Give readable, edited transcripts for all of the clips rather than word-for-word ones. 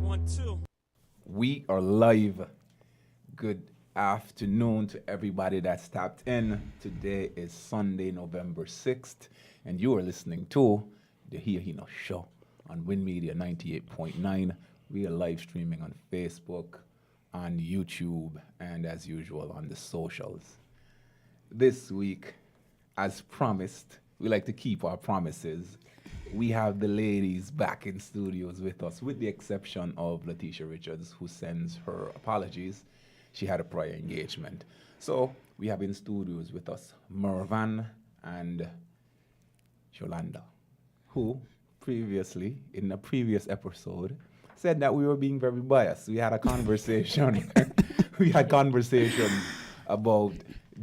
One, two. We are live. Good afternoon to everybody that's tapped in. Today is Sunday, November 6th, and you are listening to the He Nuh Show on WINN Media 98.9. We are live streaming on Facebook, on YouTube, and as usual on the socials. This week, as promised, we like to keep our promises. We have the ladies back in studios with us, with the exception of Letitia Richards, who sends her apologies. She had a prior engagement. So we have in studios with us Mervan and Sholanda, who previously, in a previous episode, said that we were being very biased. We had a conversation. We had conversations about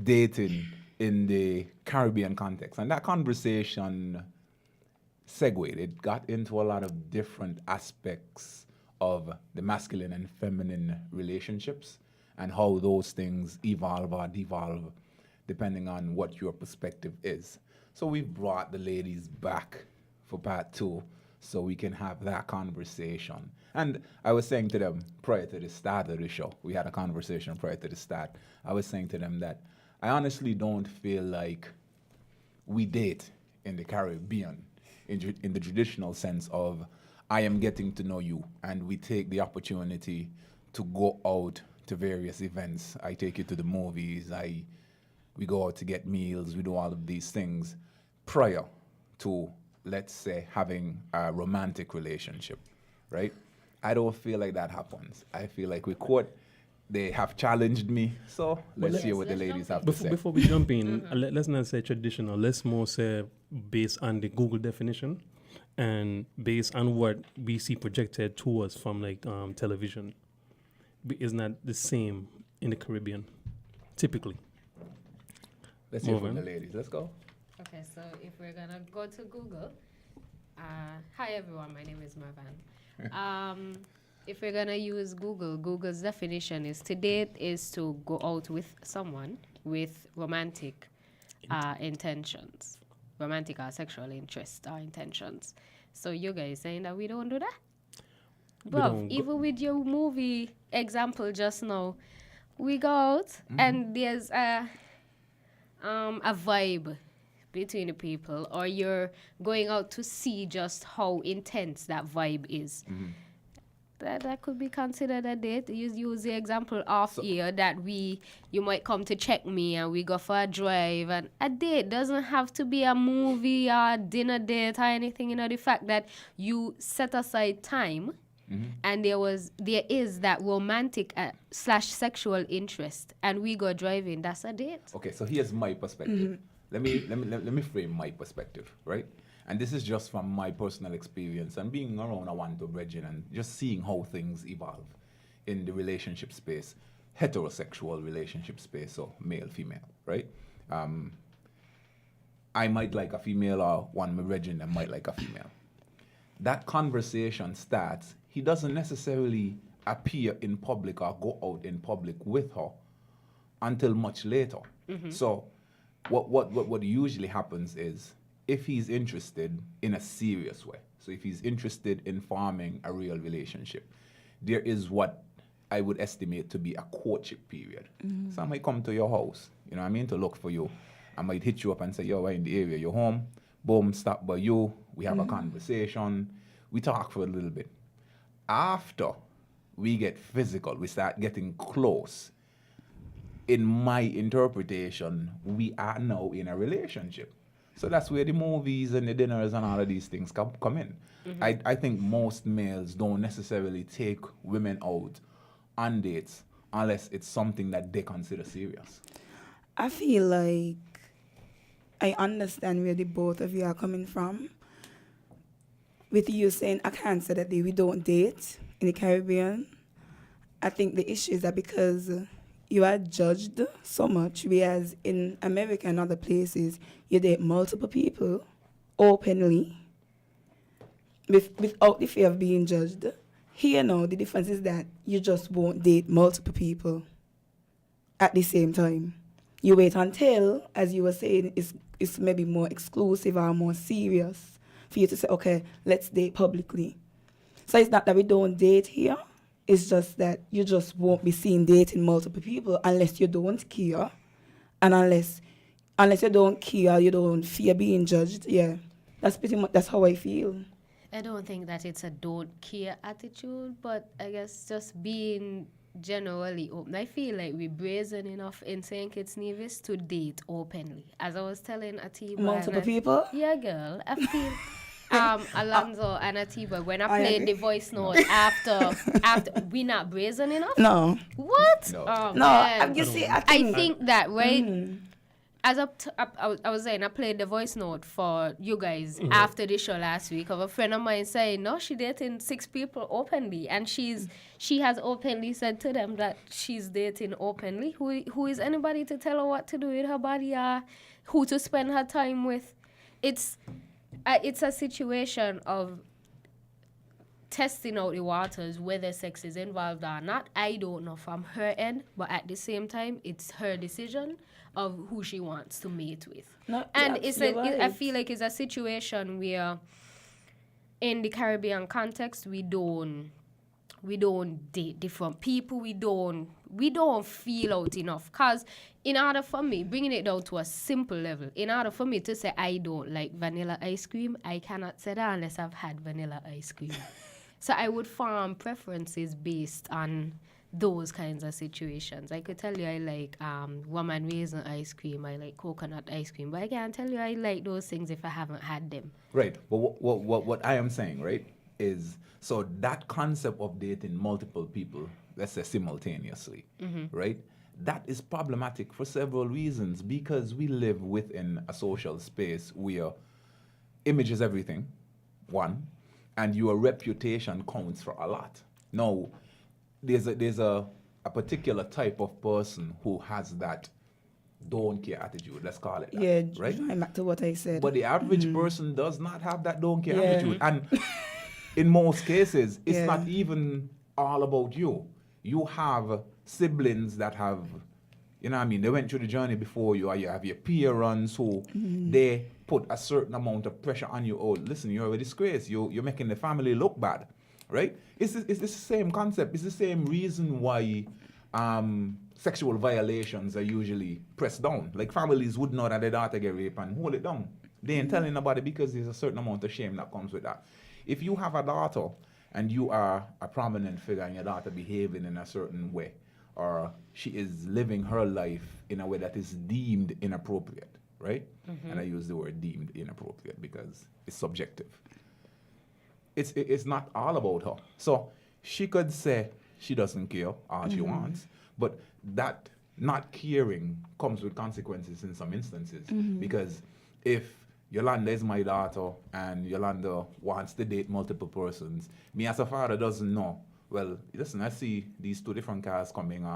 dating in the Caribbean context. And that conversation segued. It got into a lot of different aspects of the masculine and feminine relationships and how those things evolve or devolve depending on what your perspective is. So we've brought the ladies back for part 2 so we can have that conversation. And I was saying to them prior to the start of the show, we had a conversation prior to the start, I was saying to them that I honestly don't feel like we date in the Caribbean in the traditional sense of I am getting to know you and we take the opportunity to go out to various events. I take you to the movies, we go out to get meals, we do all of these things prior to, let's say, having a romantic relationship, right? I don't feel like that happens. I feel like we court. They have challenged me, so let's hear what the ladies have to say. Before we jump in, let's not say traditional. Let's more say based on the Google definition and based on what we see projected to us from like television. Is not the same in the Caribbean, typically. Let's hear from the ladies. Let's go. Okay, so if we're gonna go to Google, hi everyone, my name is Marvan. If we're gonna use Google, Google's definition is to date is to go out with someone with romantic intentions, romantic or sexual interest or intentions. So you guys saying that we don't do that? But even with your movie example just now, we go out and there's a vibe between the people, or you're going out to see just how intense that vibe is. That could be considered a date. You use the example off here that you might come to check me and we go for a drive. And a date doesn't have to be a movie or a dinner date or anything. You know, the fact that you set aside time and there is that romantic / sexual interest and we go driving, that's a date. Okay, so here's my perspective. Let me frame my perspective, right? And this is just from my personal experience and being around a one-to brethren and just seeing how things evolve in the relationship space, heterosexual relationship space, so male, female, right? I might like a female or one of my brethren that might like a female. That conversation starts, he doesn't necessarily appear in public or go out in public with her until much later. So what usually happens is, if he's interested in a serious way, so if he's interested in forming a real relationship, there is what I would estimate to be a courtship period. So I might come to your house, you know what I mean, to look for you. I might hit you up and say, yo, we're in the area, you're home, boom, stop by you, we have a conversation, we talk for a little bit. After we get physical, we start getting close. In my interpretation, we are now in a relationship. So that's where the movies and the dinners and all of these things come in. I think most males don't necessarily take women out on dates unless it's something that they consider serious. I feel like I understand where the both of you are coming from. With you saying, I can't say that we don't date in the Caribbean. I think the issue is that because you are judged so much, whereas in America and other places, you date multiple people openly without the fear of being judged. Here now, the difference is that you just won't date multiple people at the same time. You wait until, as you were saying, it's maybe more exclusive or more serious for you to say, okay, let's date publicly. So it's not that we don't date here. It's just that you just won't be seen dating multiple people unless you don't care. And unless you don't care, you don't fear being judged. Yeah, that's pretty much, that's how I feel. I don't think that it's a don't care attitude, but I guess just being generally open. I feel like we're brazen enough in St. Kitts Nevis to date openly. As I was telling Atiba. Multiple people? Yeah, girl. I feel Alonzo and Atiba, when I played agree. the voice note after we not brazen enough? No. What? No. Oh, No, man. you see, I think that, right? Mm. As I was saying, I played the voice note for you guys after the show last week of a friend of mine saying, no, she dating 6 people openly, and she has openly said to them that she's dating openly. Who is anybody to tell her what to do with her body, who to spend her time with? It's a situation of testing out the waters, whether sex is involved or not. I don't know from her end, but at the same time, it's her decision of who she wants to mate with. No, And yeah, I feel like it's a situation where in the Caribbean context, we don't date different people. We don't feel out enough. Cause in order for me, bringing it down to a simple level, in order for me to say I don't like vanilla ice cream, I cannot say that unless I've had vanilla ice cream. So I would form preferences based on those kinds of situations. I could tell you I like woman raisin ice cream, I like coconut ice cream, but I can't tell you I like those things if I haven't had them. Right. But what I am saying, right, is so that concept of dating multiple people, let's say simultaneously, right, that is problematic for several reasons, because we live within a social space where image is everything, one, and your reputation counts for a lot. Now, there's a particular type of person who has that don't care attitude, let's call it that, Yeah, right? going back to what I said. But the average person does not have that don't care Yeah. attitude. And in most cases, it's Yeah. not even all about you. You have siblings that have, you know what I mean, they went through the journey before you, or you have your parents who they put a certain amount of pressure on you. Oh, listen, you're a disgrace. You're making the family look bad, right? It's the same concept. It's the same reason why sexual violations are usually pressed down. Like families would know that their daughter get raped and hold it down. They ain't telling nobody because there's a certain amount of shame that comes with that. If you have a daughter and you are a prominent figure and your daughter behaving in a certain way, or she is living her life in a way that is deemed inappropriate, right? And I use the word deemed inappropriate because it's subjective. It's not all about her. So she could say she doesn't care all she wants, but that not caring comes with consequences in some instances. Because if Yolanda is my daughter and Yolanda wants to date multiple persons, me as a father doesn't know, well, listen, I see these 2 different cars coming.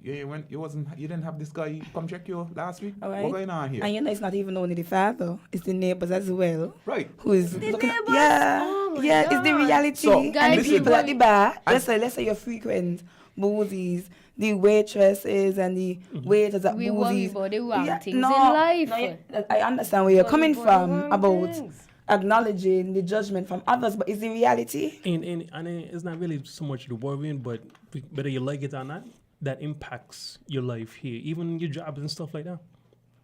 You didn't have this guy come check you last week? All right. What going on here? And you know, it's not even only the father; it's the neighbors as well. Right. Who is The looking? neighbors? Yeah, Oh my yeah. It's the God. reality. So, and Guy, the people at the people- bar. Let's say you frequent boozies, the waitresses and the waiters at We boozies. worry about the wrong things in no, life. No, I understand where you're Worry coming about the from wrong about things. acknowledging the judgment from others, but it's the reality. And it's not really so much the worrying, but whether you like it or not, that impacts your life here, even your jobs and stuff like that.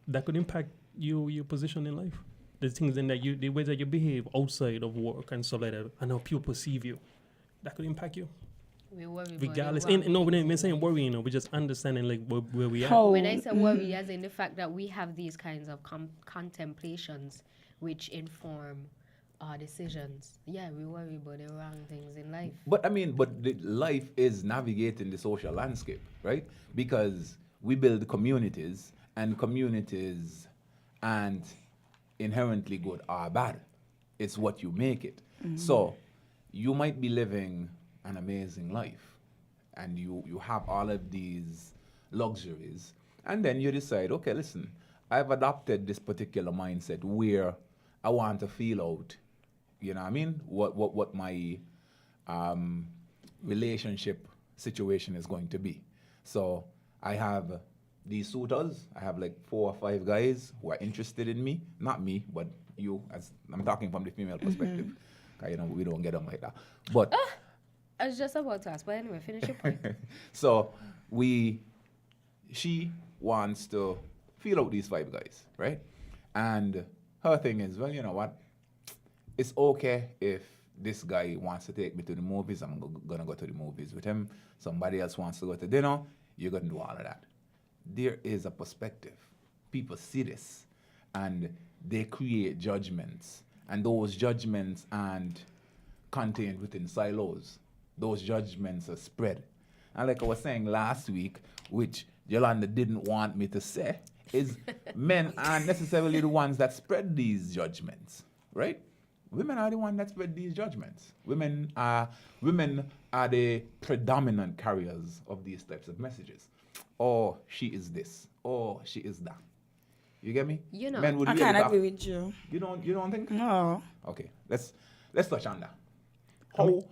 That could impact your position in life. The things in that the way that you behave outside of work and stuff like that, and how people perceive you, that could impact you. We worry about Regardless, the wrong and no, we're things not in saying life. worrying, we're just understanding like where we are. How- When I say worry, as in the fact that we have these kinds of contemplations which inform our decisions. Yeah, we worry about the wrong things in life. But I mean, life is navigating the social landscape, right? Because we build communities, and communities aren't inherently good or bad. It's what you make it. So you might be living an amazing life, and you have all of these luxuries, and then you decide, okay, listen, I've adopted this particular mindset where I want to feel out, you know what I mean, what my relationship situation is going to be. So I have these suitors. I have like 4 or 5 guys who are interested in me. Not me, but you, as I'm talking from the female perspective, 'cause, you know, we don't get them like that. But I was just about to ask, but anyway, finish your point. so she wants to feel out these 5 guys, right? And her thing is, well, you know what? It's okay if this guy wants to take me to the movies, I'm gonna go to the movies with him. Somebody else wants to go to dinner, you're gonna do all of that. There is a perspective. People see this and they create judgments. And those judgments aren't contained within silos. Those judgments are spread. And like I was saying last week, which Yolanda didn't want me to say, is men aren't necessarily the ones that spread these judgments, right? Women are the ones that spread these judgments. Women are the predominant carriers of these types of messages. Or she is this, or she is that. You get me? You know, Men would I really can't talk- agree with you. You don't think? No. Okay, let's touch on that. How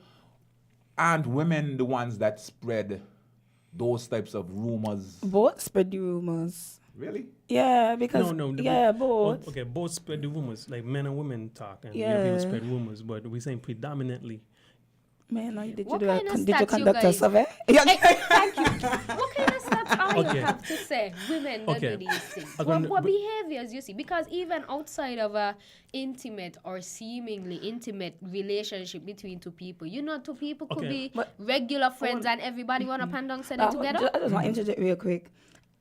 aren't women the ones that spread those types of rumors? Both spread the rumors. Really? Yeah, because both. Okay, both spread the rumors. Like men and women talk, and Yeah. people spread rumors. But we're saying predominantly. Man, did What you kind of did you stats you conduct a guys- survey? Thank you. What kind of stats are Okay. you have to say women don't Okay. do these things? I'm What, gonna- what but- behaviors you see? Because even outside of a intimate or seemingly intimate relationship between 2 people, you know, 2 people could Okay. be But- regular friends and everybody want to pan down set it together. I just want to interject real quick.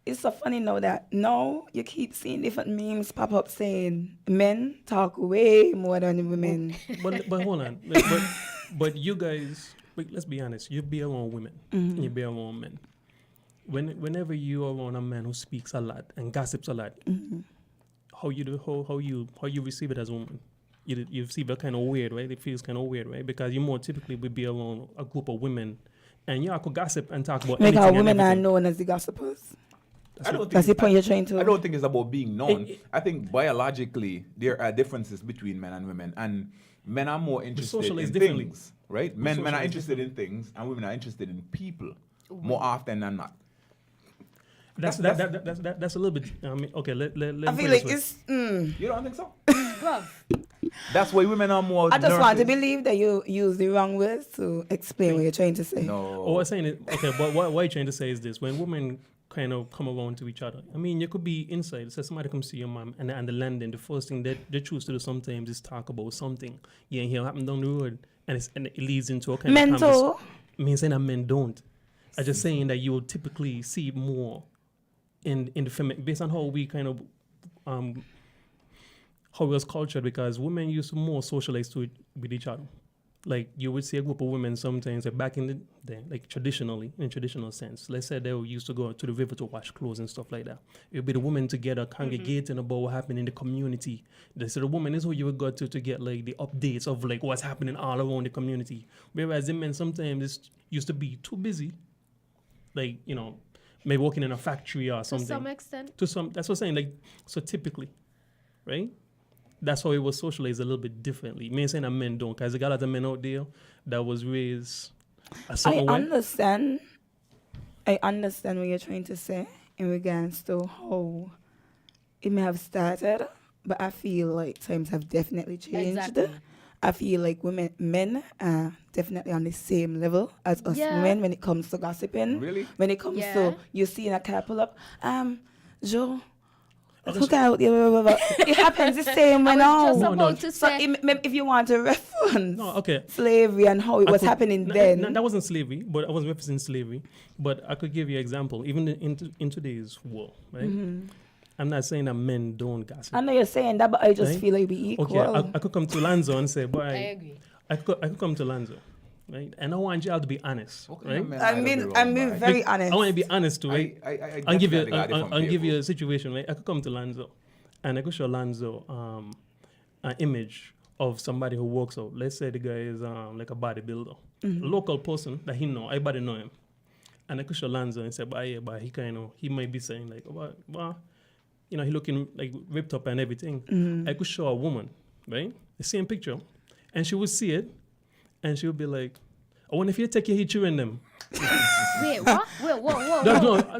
It's so funny now that now you keep seeing different memes pop up saying men talk way more than women. But hold on. But you guys, let's be honest. You be around women. You be around men. Whenever you are around a man who speaks a lot and gossips a lot, how you receive it as a woman? You receive it kind of weird, right? It feels kind of weird, right? Because you more typically would be around a group of women, and you could gossip and talk about Because anything and women are everything. known as the gossipers. I That's the point you're trying to. I don't think it's about being known. I think biologically there are differences between men and women, and men are more interested in socialize differently. things, right? Men are socialize interested in things, and women are interested in people more often than not. That's a little bit. Okay, let I feel like it's. You don't think so? Bruv. That's why women are more. I just want to nurses. believe that you use the wrong words to explain what you're trying to say. No. Oh, I'm saying it. Okay, but what you're trying to say is this: when women kind of come around to each other, I mean, you could be inside. So somebody comes see your mom, and the landing, the first thing that they choose to do sometimes is talk about something. You ain't hear happen down the road, and it leads into a kind of Mental. conversation. I mean, saying that men don't. I'm just saying that you will typically see more in the feminine, based on how we kind of how we was cultured, because women used to more socialize with each other. Like you would see a group of women sometimes, like back in the day, like traditionally, in traditional sense. Let's say they used to go to the river to wash clothes and stuff like that. It would be the women together congregating about what happened in the community. So the woman is who you would go to get like the updates of like what's happening all around the community. Whereas the men sometimes used to be too busy, like, you know, maybe working in a factory or something. To some extent. That's what I'm saying. Like, so typically, right? That's how it was socialized a little bit differently. Me saying that men don't, because there got a lot of men out there that was raised a certain way. I understand what you're trying to say in regards to how it may have started, but I feel like times have definitely changed. Exactly. I feel like men are definitely on the same level as us Yeah. women when it comes to gossiping. Really? When it comes Yeah. to you seeing a car pull up, Joe, look out, it happens the same way now. just No, about to So say, if you want to reference No, okay. slavery and how it was could- happening no, then, no, that wasn't slavery, but I wasn't referencing slavery. But I could give you an example. Even in today's world, right? I'm not saying that men don't gossip. I know you're saying that, but I just Right? feel like we equal. Okay, I could come to Lonzo and say, boy, I agree. I could come to Lonzo, right? And I want y'all to be honest, Okay, right? men I might mean, be wrong, I'm being but very honest. I want to be honest too, right? I I'll give you definitely got it from I'll give you people. a situation, right? I could come to Lonzo and I could show Lonzo an image of somebody who works out. Let's say the guy is like a bodybuilder, a local person that he know, everybody know him. And I could show Lonzo and say, but he might be saying like, well, you know, he looking like ripped up and everything. I could show a woman, right? The same picture, and she would see it, and she would be like, I wonder if you take your heat in them. Wait, what? Wait, whoa.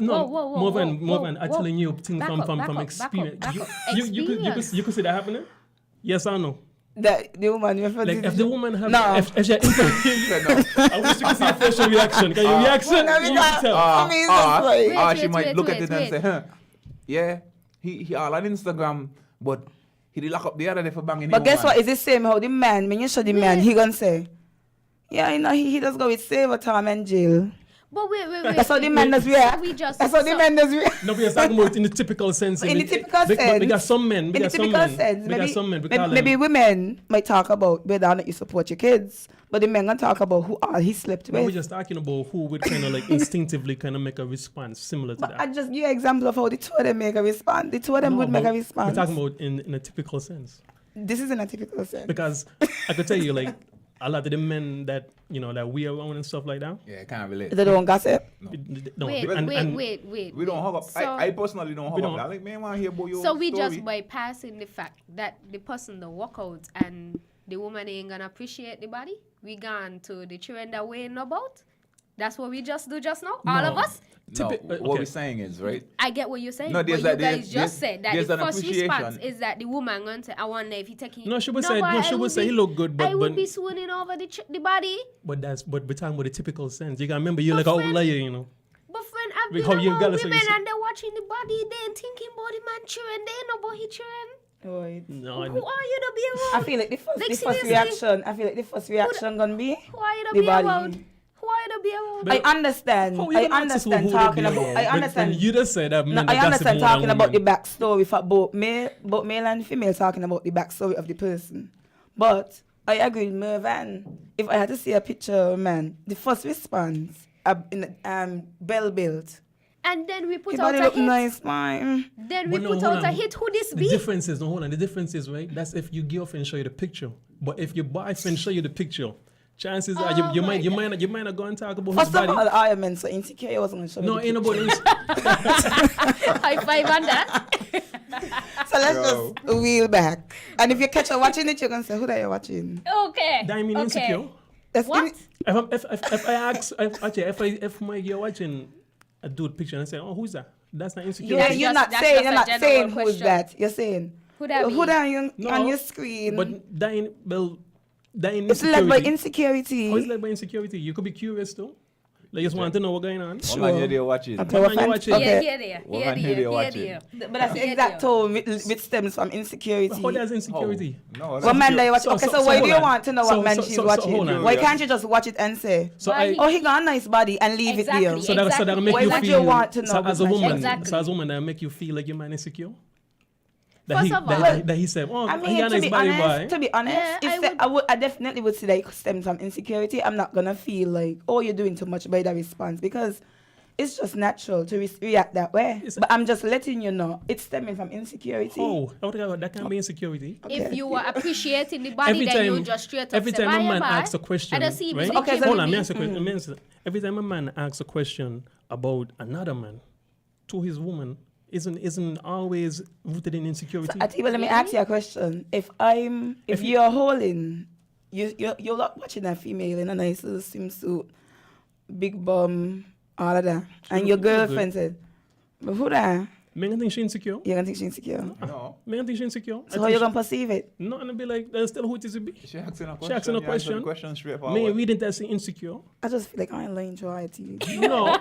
No, Whoa, more whoa, than I'm whoa. telling you things Back from up, back up, experience. back up. You could see that happening? Yes or no? The woman referred Like to if the woman have No. if she I wish you could see your facial reaction. Can your reaction? no, You we can't. tell. I mean, that's right. She might look at wait. it and say, huh, yeah, he all on Instagram, but he did lock up the other day for banging But him, guess man. what? It's the same how the man, when you show the man, he gonna say, yeah, you know, he does go with saver time and jail. But wait. That's how the man does react. We just That's how the man does react. No, we are talking about in the typical sense. In the typical But we got sense. some men. We In the got some typical men. sense, We got some men. We call maybe them. women might talk about whether or not you support your kids, but the men gonna talk about who all he slept But we're with. just talking about who would kind of like instinctively kind of make a response similar to But that. I just give you an example of how the two of them make a response. The two of them No, would make but a response. We're talking about in a typical sense. This is in a typical sense. Because I could tell you, like, a lot of the men that, you know, that we are around and stuff like that. Yeah, I can't relate. They don't gossip. No, wait. We don't hug up. So- I personally don't hug don't. up. Like, man, I want to hear about your So we story. just bypassing the fact that the person don't walk out and the woman ain't gonna appreciate the body. We gone to the children that we ain't know about. That's what we just do just now. All of No. us. No, Typi- what okay. we're saying is, right? I get what you're saying. No, but there's you that- guys there's- just said that there's the an first response appreciation. is that the woman going to, I wonder if he taking. No, she would say- no, but she I would say he be- look good, but- I would but- be swooning over the body. But we're talking about the typical sense. You gotta remember, you're But like an friend- outlier, you know. But friend, I've Like been how you around gotta say women you see- and they're watching the body. They ain't thinking about the man children. They ain't know about his children. Right. No, Who are you to be I around? feel like the first seriously? reaction. I feel like the first reaction gonna be Who are you to the be body. around? Who are you to be around? But- I understand. How you I gonna access understand who they talking be about. around? I When understand. you just said that. No, men I that understand gossip more talking than about the women. backstory for both male and female, talking about the backstory of the person. But I agree with Mervan. If I had to see a picture of a man, the first response, bell built. And then we put His out body a look hit. nice, man. Then we But no, put hold out a on. hit. Who this The be? difference is, no, hold on. The difference is, right? That's if your girlfriend show you the picture. But if your boyfriend show you the picture, chances are you my might not go and talk about First his of body. all, I am meant so insecure. I wasn't going to show No, me ain't the about High five on that. So let's Yo. just wheel back. And if you catch her watching it, you're going to say, who are you watching? Okay. that I mean okay. insecure. That's What? If my girl watching a dude picture and I say, oh, who's that? That's not insecure. Yeah, That's you're just- not that's saying, just you're a not general saying who's question. that. You're saying, Who that be? who that you No, on your screen? But that ain't, well, that ain't It's led by insecurity. insecurity. How is led by insecurity? You could be curious too. Like, you just want to know what's going on. One man here, they watching. Okay, One what man you fan- watching. okay. Here, there. What Here, man there. they Here, watching? there. But that's the Here, exact there. tone which stems from insecurity. How there's insecurity? No, What man do you watch? Okay, so why do hold you on. want to know what man she's watching? hold on. Why can't you just watch it and say, So Why I, he- oh, he got a nice body and leave it there? Exactly. so that'll make Why you would feel. you want to know so as a which man she woman, Exactly. so as a woman, that'll make you feel like your man insecure. That First he, of that, all- that he said, oh, I he mean, got a nice body, boy. to be honest, Yeah, I definitely would say that it stems from insecurity. I'm not gonna feel like, oh, you're doing too much by that response, because it's just natural to react that way. It's- But I'm just letting you know it's stemming from insecurity. Oh, that can't be insecurity. If Okay. you were appreciating the body, then you just straight up every say, time "Bye, a man bye." asks a question, I don't see right? if Okay, so hold let on, me- me ask a question. Let me answer. Every time a man asks a question about another man to his woman, isn't always rooted in insecurity. Atiba, let me ask you a question. If you're holding, you're not watching a female in a nice little swimsuit, big bum, all of that, and your look good. girlfriend said, but who that? Me gonna think she insecure. You're gonna think she's insecure. No. Me gonna think she insecure. So how you gonna perceive it? No, and be like, that's still who it is to be. She asking a question. She asking a you answer the question. question straightforward. Me reading that say insecure. I just feel like I ain't lying to ITV. No,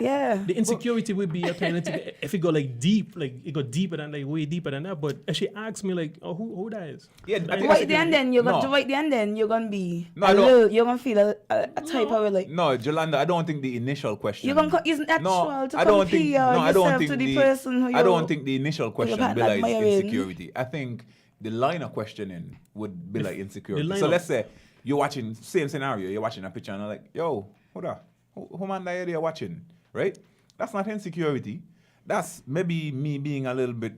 Yeah. the insecurity would be a kind of thing. If it go like deep, like it go deeper than like way deeper than that. But if she asks me like, oh, who that is? Yeah, I That think is Right there and then you're No. gonna right there and then you're gonna be No, I don't- you're gonna feel a type of like No, Jolanda, I don't think the initial question. you're gonna isn't natural No, to I don't compare think. No, I don't yourself think to the person who I don't think the initial question partner be like admiring. insecurity. I think the line of questioning would be like insecurity. line So of- let's say you're watching same scenario. You're watching a picture and I'm like, yo, hold up, who man that you're watching, right? That's not insecurity. That's maybe me being a little bit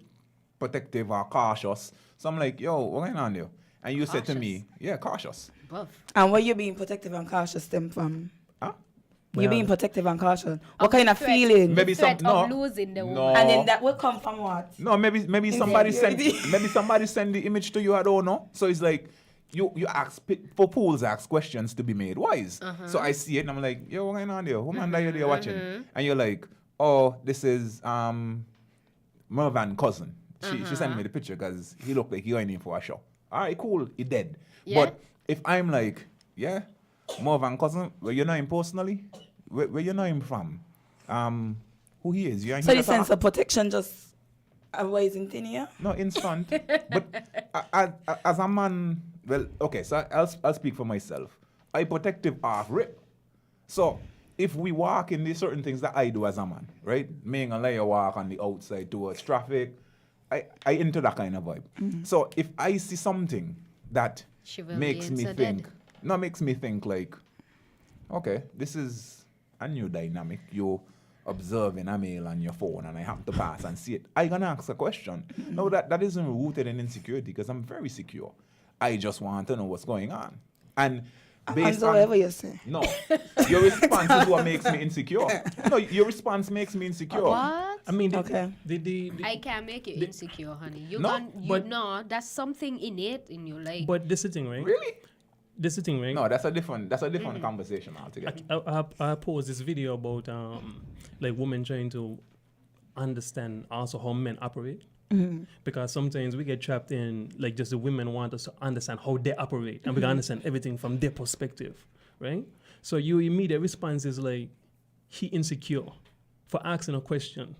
protective or cautious. So I'm like, yo, what's going on there? And you said to me, yeah, cautious. Buff. And where you being protective and cautious stem from? Huh? You being protective and cautious. What kind of threat. feeling? Maybe Threat some of no, losing the no. woman. And then that will come from what? No, maybe somebody send Insecurity. the image to you. I don't know. So it's like you ask for pools ask questions to be made wise. So I see it and I'm like, yo, what's going on there? Who man that you're watching? And you're like, oh, this is Mervan cousin. she sent me the picture because he looked like he going in for a show. All right, cool, he dead. Yeah. But if I'm like, yeah, more than cousin, where you know him personally, where you know him from, who he is, you ain't So hear the that sense talk? of protection just avoids in thin here? No, instant. But as a man, well, okay, so I'll speak for myself. I protective half rip. So if we walk in these certain things that I do as a man, right? Me and let you walk on the outside towards traffic, I into that kind of vibe. So if I see something that makes me think, makes me think like, okay, this is a new dynamic. You observing a male on your phone and I have to pass and see it. I gonna ask a question. No, that isn't rooted in insecurity because I'm very secure. I just want to know what's going on. And based on whatever you say. no, your response is what makes me insecure. No, your response makes me insecure. What? I mean, Okay. I can't make you insecure, honey. You No, can't. You but- know that's something innate in you. Like, but this is the thing, right? Really? This is the thing, right? No, that's a different conversation altogether. I posed this video about like women trying to understand also how men operate. Because sometimes we get trapped in like just the women want us to understand how they operate and we can understand everything from their perspective, right? So your immediate response is like he insecure for asking a question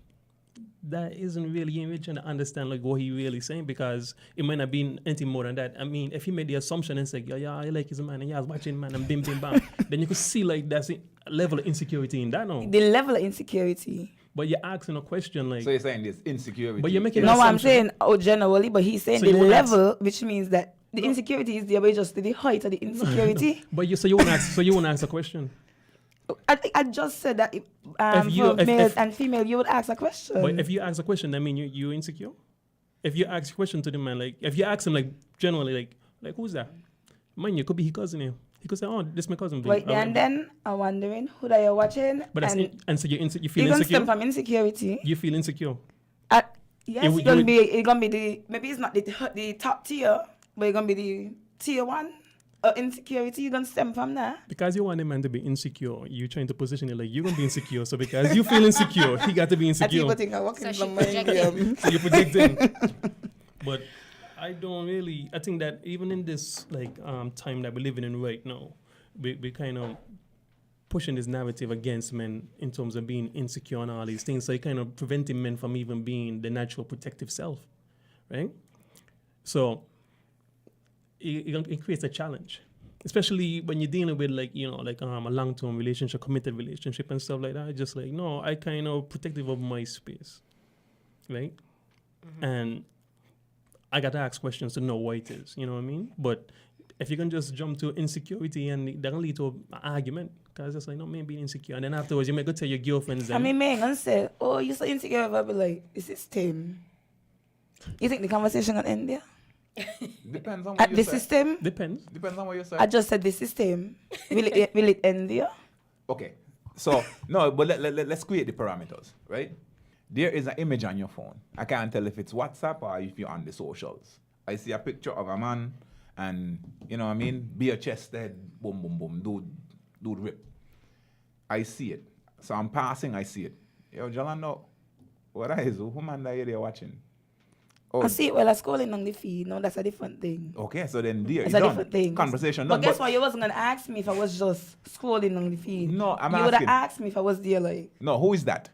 that isn't really even trying to understand like what he really saying because it might not be anything more than that. I mean, if he made the assumption and said, yeah, I like his man and yeah, I was watching man and bim bim bam, then you could see like that's a level of insecurity in that now. The level of insecurity. But you're asking a question like So you're saying there's insecurity. But you're making No, I'm assumption. saying generally, but he's saying So the you wanna level, which means that the insecurity is there, but just the height of the insecurity. But you won't ask a question. I just said that you- for if- males if- and female, you would ask a question. But if you ask a question, that mean you're insecure. If you ask a question to the man, like if you ask him like generally like who's that? Man, you could be his cousin here. He could say, oh, this is my cousin. Right there and then, I'm wondering who that you're watching. But that's and so you feel you're gonna insecure. stem from insecurity. You feel insecure. Yes, It would- it's gonna be the maybe it's not the top tier, but it's gonna be the tier one insecurity. You're gonna stem from that. Because you want a man to be insecure, you're trying to position it like you're gonna be insecure. So because you feel insecure, he got to be I insecure. people think I'm walking So she from my projecting. So you're projecting. But I don't really. I think that even in this like time that we're living in right now, we kind of pushing this narrative against men in terms of being insecure and all these things. So it kind of preventing men from even being the natural protective self, right? So it creates a challenge, especially when you're dealing with like a long-term relationship, committed relationship and stuff like that. Just like no, I kind of protective of my space, right? And I got to ask questions to know what it is, you know what I mean? But if you can just jump to insecurity and that can lead to an argument, because it's like, no, man being insecure. And then afterwards, you may go tell your girlfriends. I mean, man, gonna say, oh, you're so insecure. I'll be like, is this system? You think the conversation gonna end there? Depends on what At you the say. system? Depends. Depends on what you say. I just said the system. Will it end there? Okay. So, no, but let's create the parameters, right? There is an image on your phone. I can't tell if it's WhatsApp or if you're on the socials. I see a picture of a man and, you know what I mean, bare chested, boom, boom, boom, dude rip. I see it. So I'm passing, I see it. Yo, Jolando, what is it? Who man that you're watching? Oh, I see it while I'm scrolling on the feed. No, that's a different thing. okay, so then there, It's you a done. different thing. Conversation But done. guess what? You wasn't gonna ask me if I was just scrolling on the feed. No, I'm You would have asking. asked me if I was there, like. No, who is that?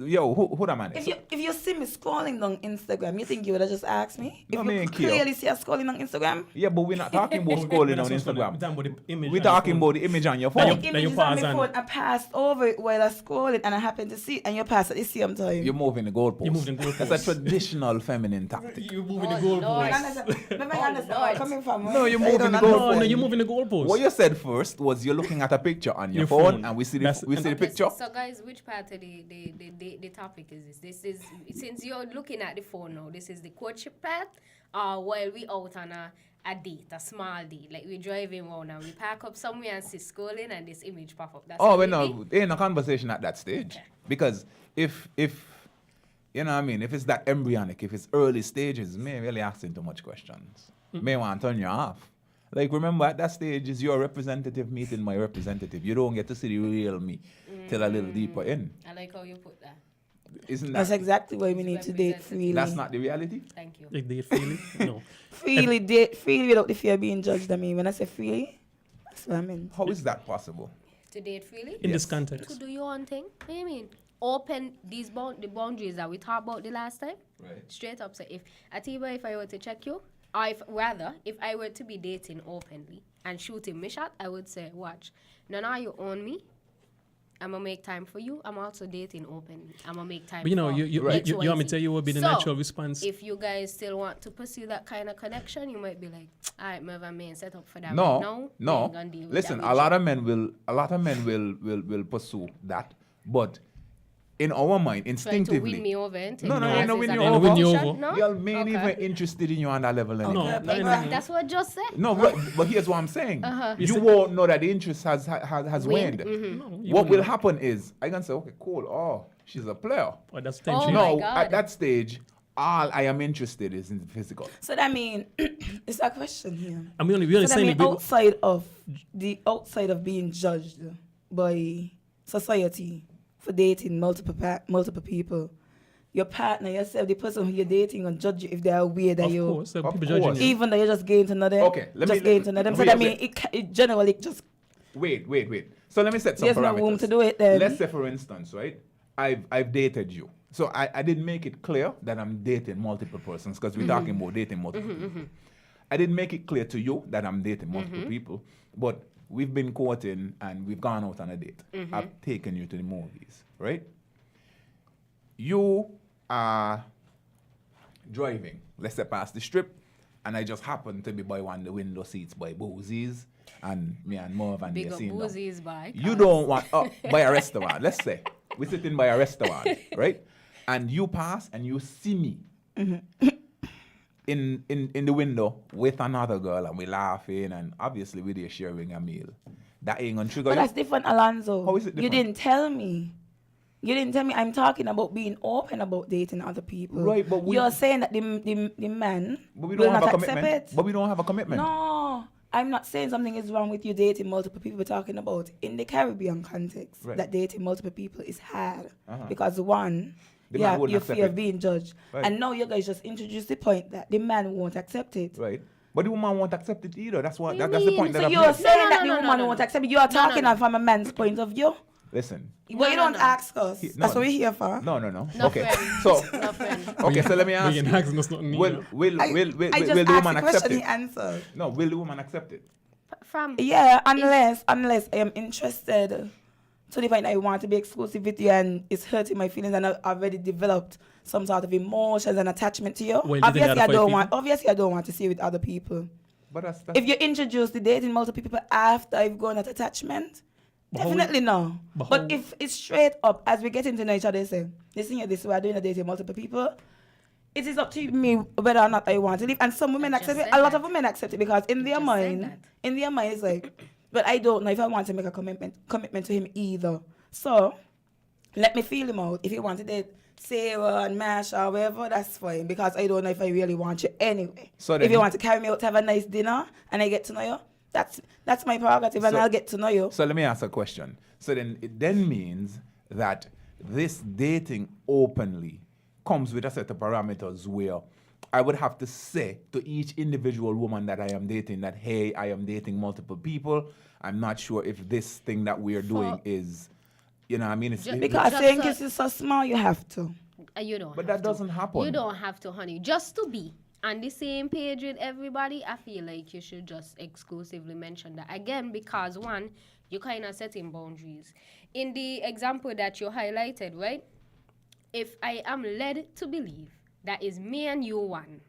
Who that man is? If you see me scrolling on Instagram, you think you would have just asked me? No, If me you ain't care. clearly see us scrolling on Instagram, Yeah, but we're not talking about scrolling on We're Instagram. talking about the image. We're talking about the image on your Now phone. you- the images pause on my and- phone, I passed over it while I scrolling and I happened to see it and you passed at the same time. You're moving the goalpost. You're moving the goalpost. That's a traditional feminine tactic. You're moving the Oh, goalpost. Lord. I understand where I'm coming from. No, you're I moving don't the understand. No, goalpost. you're moving the goalpost. What you said first was you're looking at a picture on your Your phone, phone. and we see That's- the Okay, picture. So guys, which part of the topic is this? This is since you're looking at the phone now. This is the courtship part, while we out on a date, a small date, like we're driving around and we park up somewhere and see scrolling and this image pop up. That's Oh, how well, it no, be? ain't a conversation at that stage. Because if you know what I mean, if it's that embryonic, if it's early stages, me really asking too much questions. May want to turn you off. Like, remember, at that stage is your representative meeting my representative. You don't get to see the real me till a little deeper in. I like how you put that. Isn't That's that? exactly why we need to date freely. That's not the reality. Thank you. Like date freely? No. freely date freely without the fear of being judged. I mean, when I say freely, that's what I mean. How is that possible? To date freely? In this Yes. To context. do your own thing? What do you mean? Open these the boundaries that we talked about the last time. Right. Straight up say, if Atiba, if I were to check you, or if I were to be dating openly and shooting me shot, I would say, watch. Now you own me. I'm gonna make time for you. I'm also dating openly. I'm gonna make time. But you know, for you Right. want me to tell you what would be the So, natural response? If you guys still want to pursue that kind of connection, you might be like, all right, Mervyn, man, set up for that. No, right now. We no. ain't gonna deal with Listen, that a with lot you." of men will pursue that, but in our mind, Trying to instinctively, win me over. ain't it? No, No, ain't no As win is you a over. Win you competition, over. No? Girl may ain't Okay. even interested in you on that level anymore. No, Okay, no. That's what I just said. No, but here's what I'm saying. You You see- won't know that the interest has waned. No, you What wouldn't will know. happen is I can say, okay, cool. Oh, she's a player. Oh, that's Oh tension. my No, God. at that stage, all I am interested is in the physical. So that mean it's a question here. And we only So that saying mean it. outside of being judged by society for dating multiple people, your partner, yourself, the person who you're dating, will judge you if they are aware that Of you, course, so Of people judging course. you. even though you're just getting to know them. Okay, let me- just getting to know them. So wait, that wait. mean it generally just Wait. So let me set some there's parameters. no room to do it then. Let's say, for instance, right? I've dated you. So I didn't make it clear that I'm dating multiple persons because we're talking about dating multiple people. I didn't make it clear to you that I'm dating multiple people, but we've been courting and we've gone out on a date. I've taken you to the movies, right? You are driving, let's say past the strip, and I just happen to be by one of the window seats by Boozies, and me and Merv and Big you're up seeing them. Boozies by. You don't want by a restaurant. Let's say we're sitting by a restaurant, right? And you pass and you see me in the window with another girl, and we're laughing, and obviously we're there sharing a meal. That ain't gonna trigger But you. that's different, Alonzo. How is it You different? didn't tell me. You didn't tell me. I'm talking about being open about dating other people. Right, but we- you're saying that the man But we will don't have not a accept commitment. it. But we don't have a commitment. No, I'm not saying something is wrong with you dating multiple people. We're talking about in the Caribbean context Right. that dating multiple people is hard Uh-huh. because one, The man wouldn't you accept fear it. being judged, Right. and now you guys just introduced the point that the man won't accept it. Right. But the woman won't accept it either. That's what. What do you That's the mean? point So that I'm you're making. saying that no, the no, woman no, won't no. accept it. You are talking no. from a man's point of view. Listen. But you no, don't no. ask us. No. That's what we're here for. No. No Okay. friend. So No friend. okay. So let me But ask you're you. not asking us nothing Will either. will I will will, I will just the asked woman the accept question, he it? answered. No. Will the woman accept it? From Yeah, unless I am interested to the point I want to be exclusive with you and it's hurting my feelings and I've already developed some sort of emotions and attachment to you. Well, you didn't Obviously, have to fight I don't want to see you with other people. But that's If you introduce the dating multiple people after I've gone at attachment, But how definitely no. but But how- if it's straight up as we get into know each other, say, listen here, this way I'm doing a dating multiple people. It is up to me whether or not I want to leave. And some women I just accept it. said A lot that. of women accept it because in their just said mind, that. it's like, but I don't know if I want to make a commitment to him either. So let me feel him out. If he wants to date Sarah and Masha or whatever, that's fine. Because I don't know if I really want you anyway. So if then- you want to carry me out to have a nice dinner and I get to know you, that's my prerogative and So- I'll get to know you. So let me ask a question. So then it then means that this dating openly comes with a set of parameters where I would have to say to each individual woman that I am dating that, hey, I am dating multiple people. I'm not sure if this thing that we're doing is, you know what I mean? It's, Ju- Because Just saying so- kiss is so small, you have to. You don't. But have that to. doesn't happen. You don't have to, honey. Just to be on the same page with everybody, I feel like you should just exclusively mention that again because one, you kind of setting boundaries. In the example that you highlighted, right? If I am led to believe that is me and you one,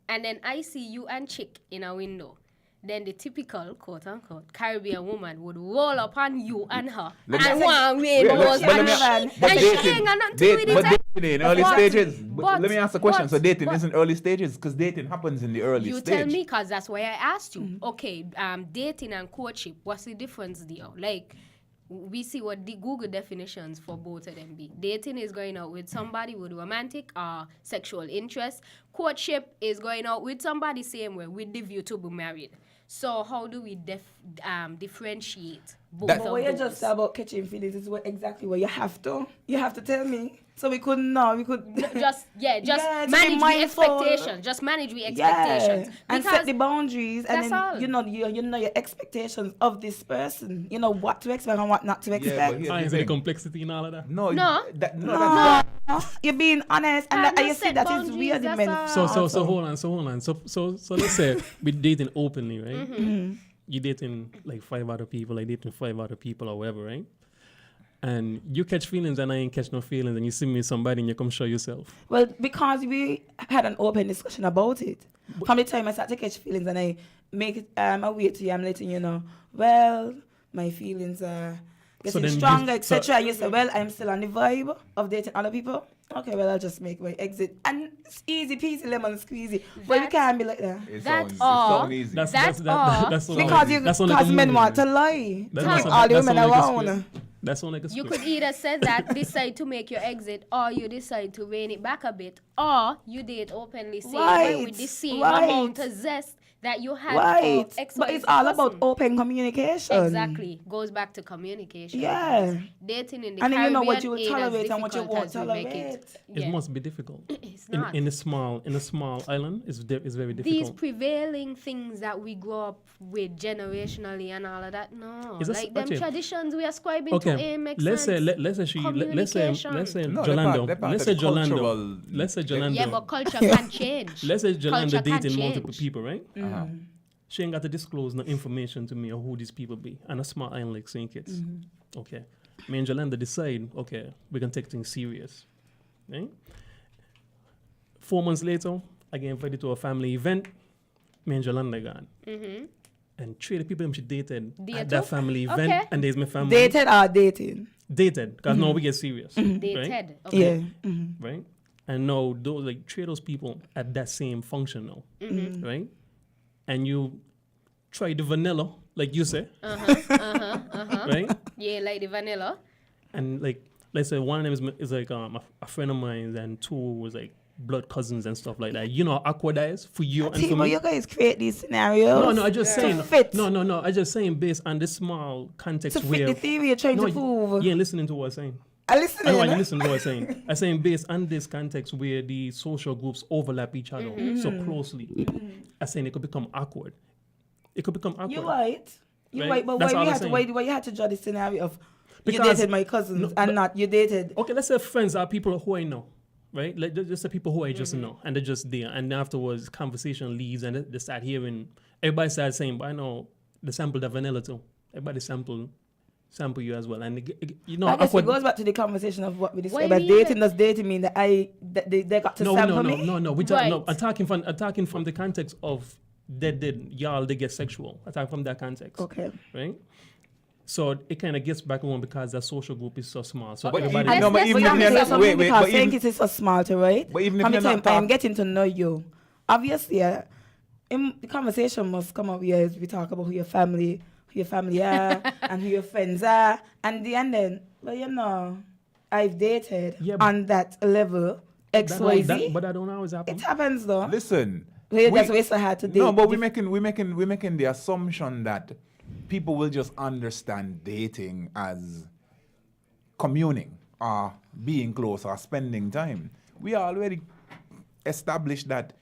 and then I see you and chick in a window, then the typical quote-unquote Caribbean woman would roll upon you and her Let me- and want Wait, rain let- those but let and me- she but and she dating- ain't got nothing to do with but it. dating in early But- stages. but- Let me ask a question. So dating but- isn't early stages because dating happens in the early You stage. tell me, cause that's why I asked you. Okay, dating and courtship. What's the difference there? Like, we see what the Google definitions for both of them be. Dating is going out with somebody with romantic or sexual interest. Courtship is going out with somebody same way with the view to be married. So how do we differentiate both That- of But what you those? just said about catching feelings is exactly what you have to. You have to tell me. So we couldn't know. We could just Yeah, to be manage the mindful. expectations. Just manage the expectations. And set Because the boundaries, and that's then all. you know your expectations of this person. You know what to expect and what not to but expect. here's I the see the thing. complexity and all of that. No, No. that's No, you're being honest, and Can't you just see set that is boundaries, weird. that's Men. all. So hold on. So let's say we're dating openly, right? Mm-hmm. You're dating like 5 other people, like dating 5 other people or whatever, right? And you catch feelings and I ain't catch no feelings, and you see me with somebody and you come show yourself. Well, because we had an open discussion about it. From the time I start to catch feelings and I make it aware to you, I'm letting you know, well, my feelings are So getting then you- stronger, so- etc. You say, well, I'm still on the vibe of dating other people. Okay, well, I'll just make my exit. And it's easy peasy, lemon squeezy. But you That's- can't be like that. It That's sounds, all. it sounds easy. That's all. That's all. Because like a men movie. want to lie. That- To that's keep all- all the that's women all like a around. script. That's all like a you script. could either say that, decide to make your exit, or you decide to rein it back a bit, or you date openly, say well, with the same amount of zest that you had Right. for X, But Y, it's Z all about person. open communication. Exactly. Goes back to communication. Yeah. Dating in the And then you know what Caribbean you will ain't as tolerate and what you difficult won't as we make tolerate. it. It Yeah. must be difficult. It's not. In a small island, it's very These difficult. prevailing things that we grow up with generationally and all of that, no. Is that Like them okay. traditions we ascribe into Okay, it makes let's say sense. let's say Communication. No, Jolando. they're part Let's of say the cultural- Jolando. Let's say Jolando. Yeah, but culture can change. Let's say Jolanda Culture can dating multiple change. people, right? Uh-huh. She ain't got to disclose no information to me or who these people be. And a small island like St. Kitts. Okay. Me and Jolanda decide, okay, we can take things serious. Right? 4 months later, I get invited to a family event. Me and Jolanda gone. And 3 of the people she dated They at that too? family event, Okay. and there's my family. Dated or dating? Dated, because now we get serious. Dated. Right? Okay. Yeah. Mm-hmm. Right? And now those like 3 of those people at that same function now. Right? And you try the vanilla, like you say. Right? Yeah, like the vanilla. And like let's say one of them is like a friend of mine, and 2 was like blood cousins and stuff like that. You know how awkward that is for you and for Timo, me. you guys create these scenarios. No, I just saying. fit. No. I just saying based on this small context To fit where the theory you're trying no, to prove. you ain't listening to what I'm saying. I listen. I know why you listen to what I'm saying. I'm saying based on this context where the social groups overlap each other so closely, I'm saying it could become awkward. It could become awkward. You're right. You're Right? right. But That's why all you I'm had to saying. why you had to draw the scenario of you Because- dated my cousins No, and but- not you dated. Okay, let's say friends are people who I know, right? Like just the people who I just know, and they're just there. And afterwards, conversation leads, and they start hearing. Everybody starts saying, "But I know the sample the vanilla too." Everybody sample you as well, and you know. I guess it awkward- goes back to the conversation of what we Why described as do you dating. even- Does dating mean that they got to sample me? No. Right. I'm talking from the context of y'all they get sexual. I talk from that context. Okay. Right. So it kind of gets back on because that social group is so small. So But everybody. even- no, but Let's even say if you're not, something wait, because but saying even, it is so small to right. but even if From the you're not time I'm talk- getting to know you, obviously, the conversation must come up here as we talk about who your family are and who your friends are, and then, well, you know, I've dated Yeah, but- on that level X Y Z. but that don't always happen. It happens though. listen. That's why it's so hard to date. No, but we're making the assumption that people will just understand dating as communing or being close or spending time. We are already established that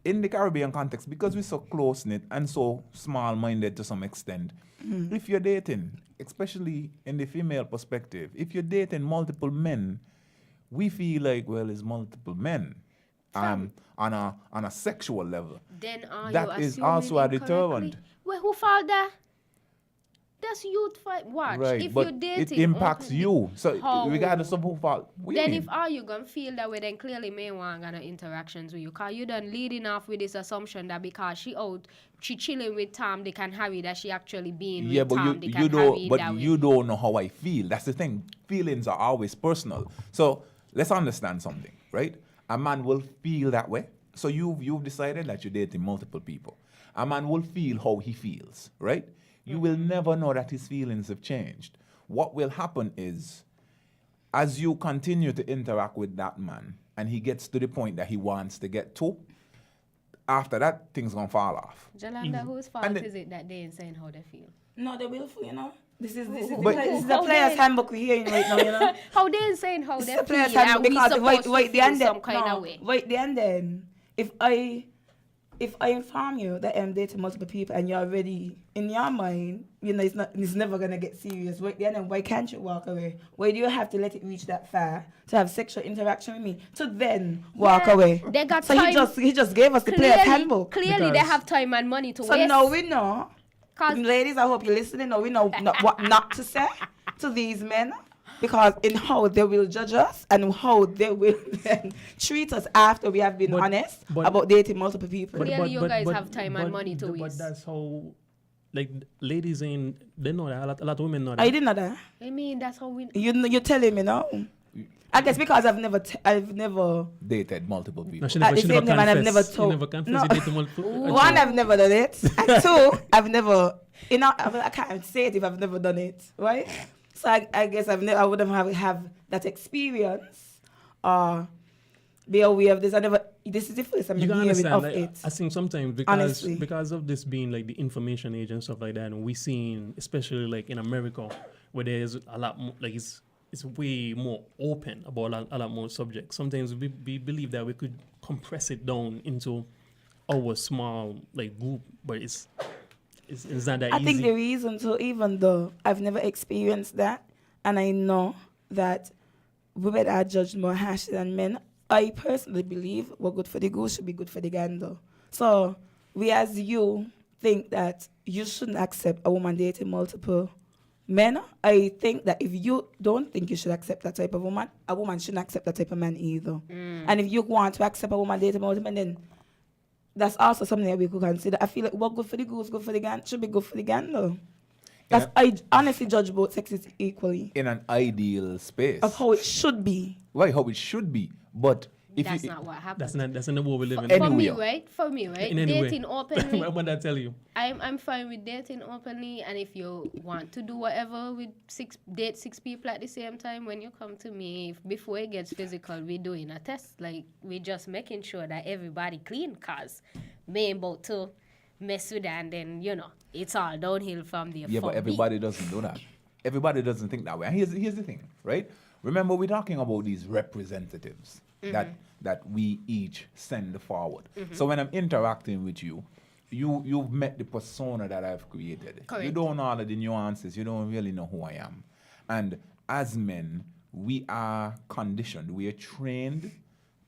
in the Caribbean context, because we're so close-knit and so small-minded to some extent, if you're dating, especially in the female perspective, if you're dating multiple men, we feel like, well, it's multiple men on a sexual level. Then are That you is assuming also a incorrectly? deterrent. Well, who fault that? That's youth fight. Watch. Right, If but you're dating, it impacts openly, you. So how? regardless of who fault, what Then you if mean? all you gonna feel that way, then clearly may want gonna interactions with you. Cause you done leading off with this assumption that because she chilling with Tom, Dick and Harry, that she actually being Yeah, with but Tom, Dick you and Harry don't. in But that way. you don't know how I feel. That's the thing. Feelings are always personal. So let's understand something, right? A man will feel that way. So you've decided that you're dating multiple people. A man will feel how he feels, right? You will never know that his feelings have changed. What will happen is, as you continue to interact with that man, and he gets to the point that he wants to get to, after that, things gonna fall off. Jalanda, whose fault And is it that they ain't saying how they feel? No, they will, you know. This is the How players' they- handbook we're hearing right now, you know. How they ain't saying how This they is the feel, players' and handbook we because supposed to wait, the feel end some kind of way. wait, the end then. If I inform you that I'm dating multiple people and you're already in your mind, you know it's never gonna get serious. Wait, then why can't you walk away? Why do you have to let it reach that far to have sexual interaction with me to then walk Yeah, away? they got so time. he just gave us the players' handbook. Clearly, they Because- have time and money to So waste. now we know. 'Cause- Ladies, I hope you're listening. Now we know what not to say to these men. Because in how they will judge us and how they will then treat us after we have been But- honest but- about dating multiple people. Clearly you guys have time and money to But waste. that's how, like, ladies ain't, they know that. A lot of women know that. I didn't know that. I mean, that's how we. You're telling me now. I guess because I've never Dated multiple people. No, she At never, the she same never time, and I've confessed. never She told- never confessed. No. You dated multiple. one, I've never done it. And two, I've never. You know, I can't say it if I've never done it, right? So I guess I wouldn't have that experience or be aware of this. This is the first time You I'm can hearing understand. of Like, it. I think sometimes Honestly. because of this being like the information age and stuff like that, and we seen especially like in America where there's a lot more, like it's way more open about a lot more subjects. Sometimes we believe that we could compress it down into our small like group, but it's not that I easy. think the reason too, even though I've never experienced that, and I know that women are judged more harshly than men, I personally believe what good for the goose should be good for the gander. So we as you think that you shouldn't accept a woman dating multiple men. I think that if you don't think you should accept that type of woman, a woman shouldn't accept that type of man either. And if you want to accept a woman dating multiple men, then that's also something that we could consider. I feel like what good for the goose, good for the gander, should be good for the gander. That's, I honestly judge both sexes equally In an ideal space. of how it should be. Right, how it should be. But if That's you, not what happens. that's not the world we live in. Any- For me, Anywhere. right? In any way. Dating openly. What did I tell you? I'm fine with dating openly, and if you want to do whatever with date six people at the same time, when you come to me, before it gets physical, we're doing a test. Like, we're just making sure that everybody clean, cause me about to mess with that, and then, you know, it's all downhill from there. yeah, for but me. everybody doesn't do that. Everybody doesn't think that way. And here's the thing, right? Remember, we're talking about these representatives that we each send forward. So when I'm interacting with you, you've met the persona that I've created. Correct. You don't know all of the nuances. You don't really know who I am. And as men, we are conditioned. We are trained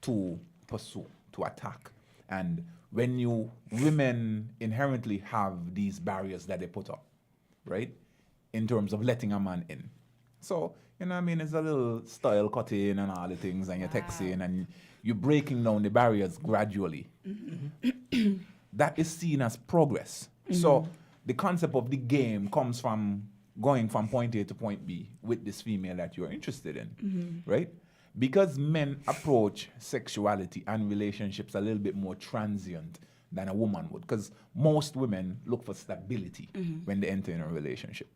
to pursue, to attack. And when women inherently have these barriers that they put up, right? In terms of letting a man in. So, you know what I mean? It's a little style cutting and all the things, and you're texting and you're breaking down the barriers gradually. That is seen as progress. So the concept of the game comes from going from point A to point B with this female that you're interested in, right? Because men approach sexuality and relationships a little bit more transient than a woman would, because most women look for stability when they enter in a relationship.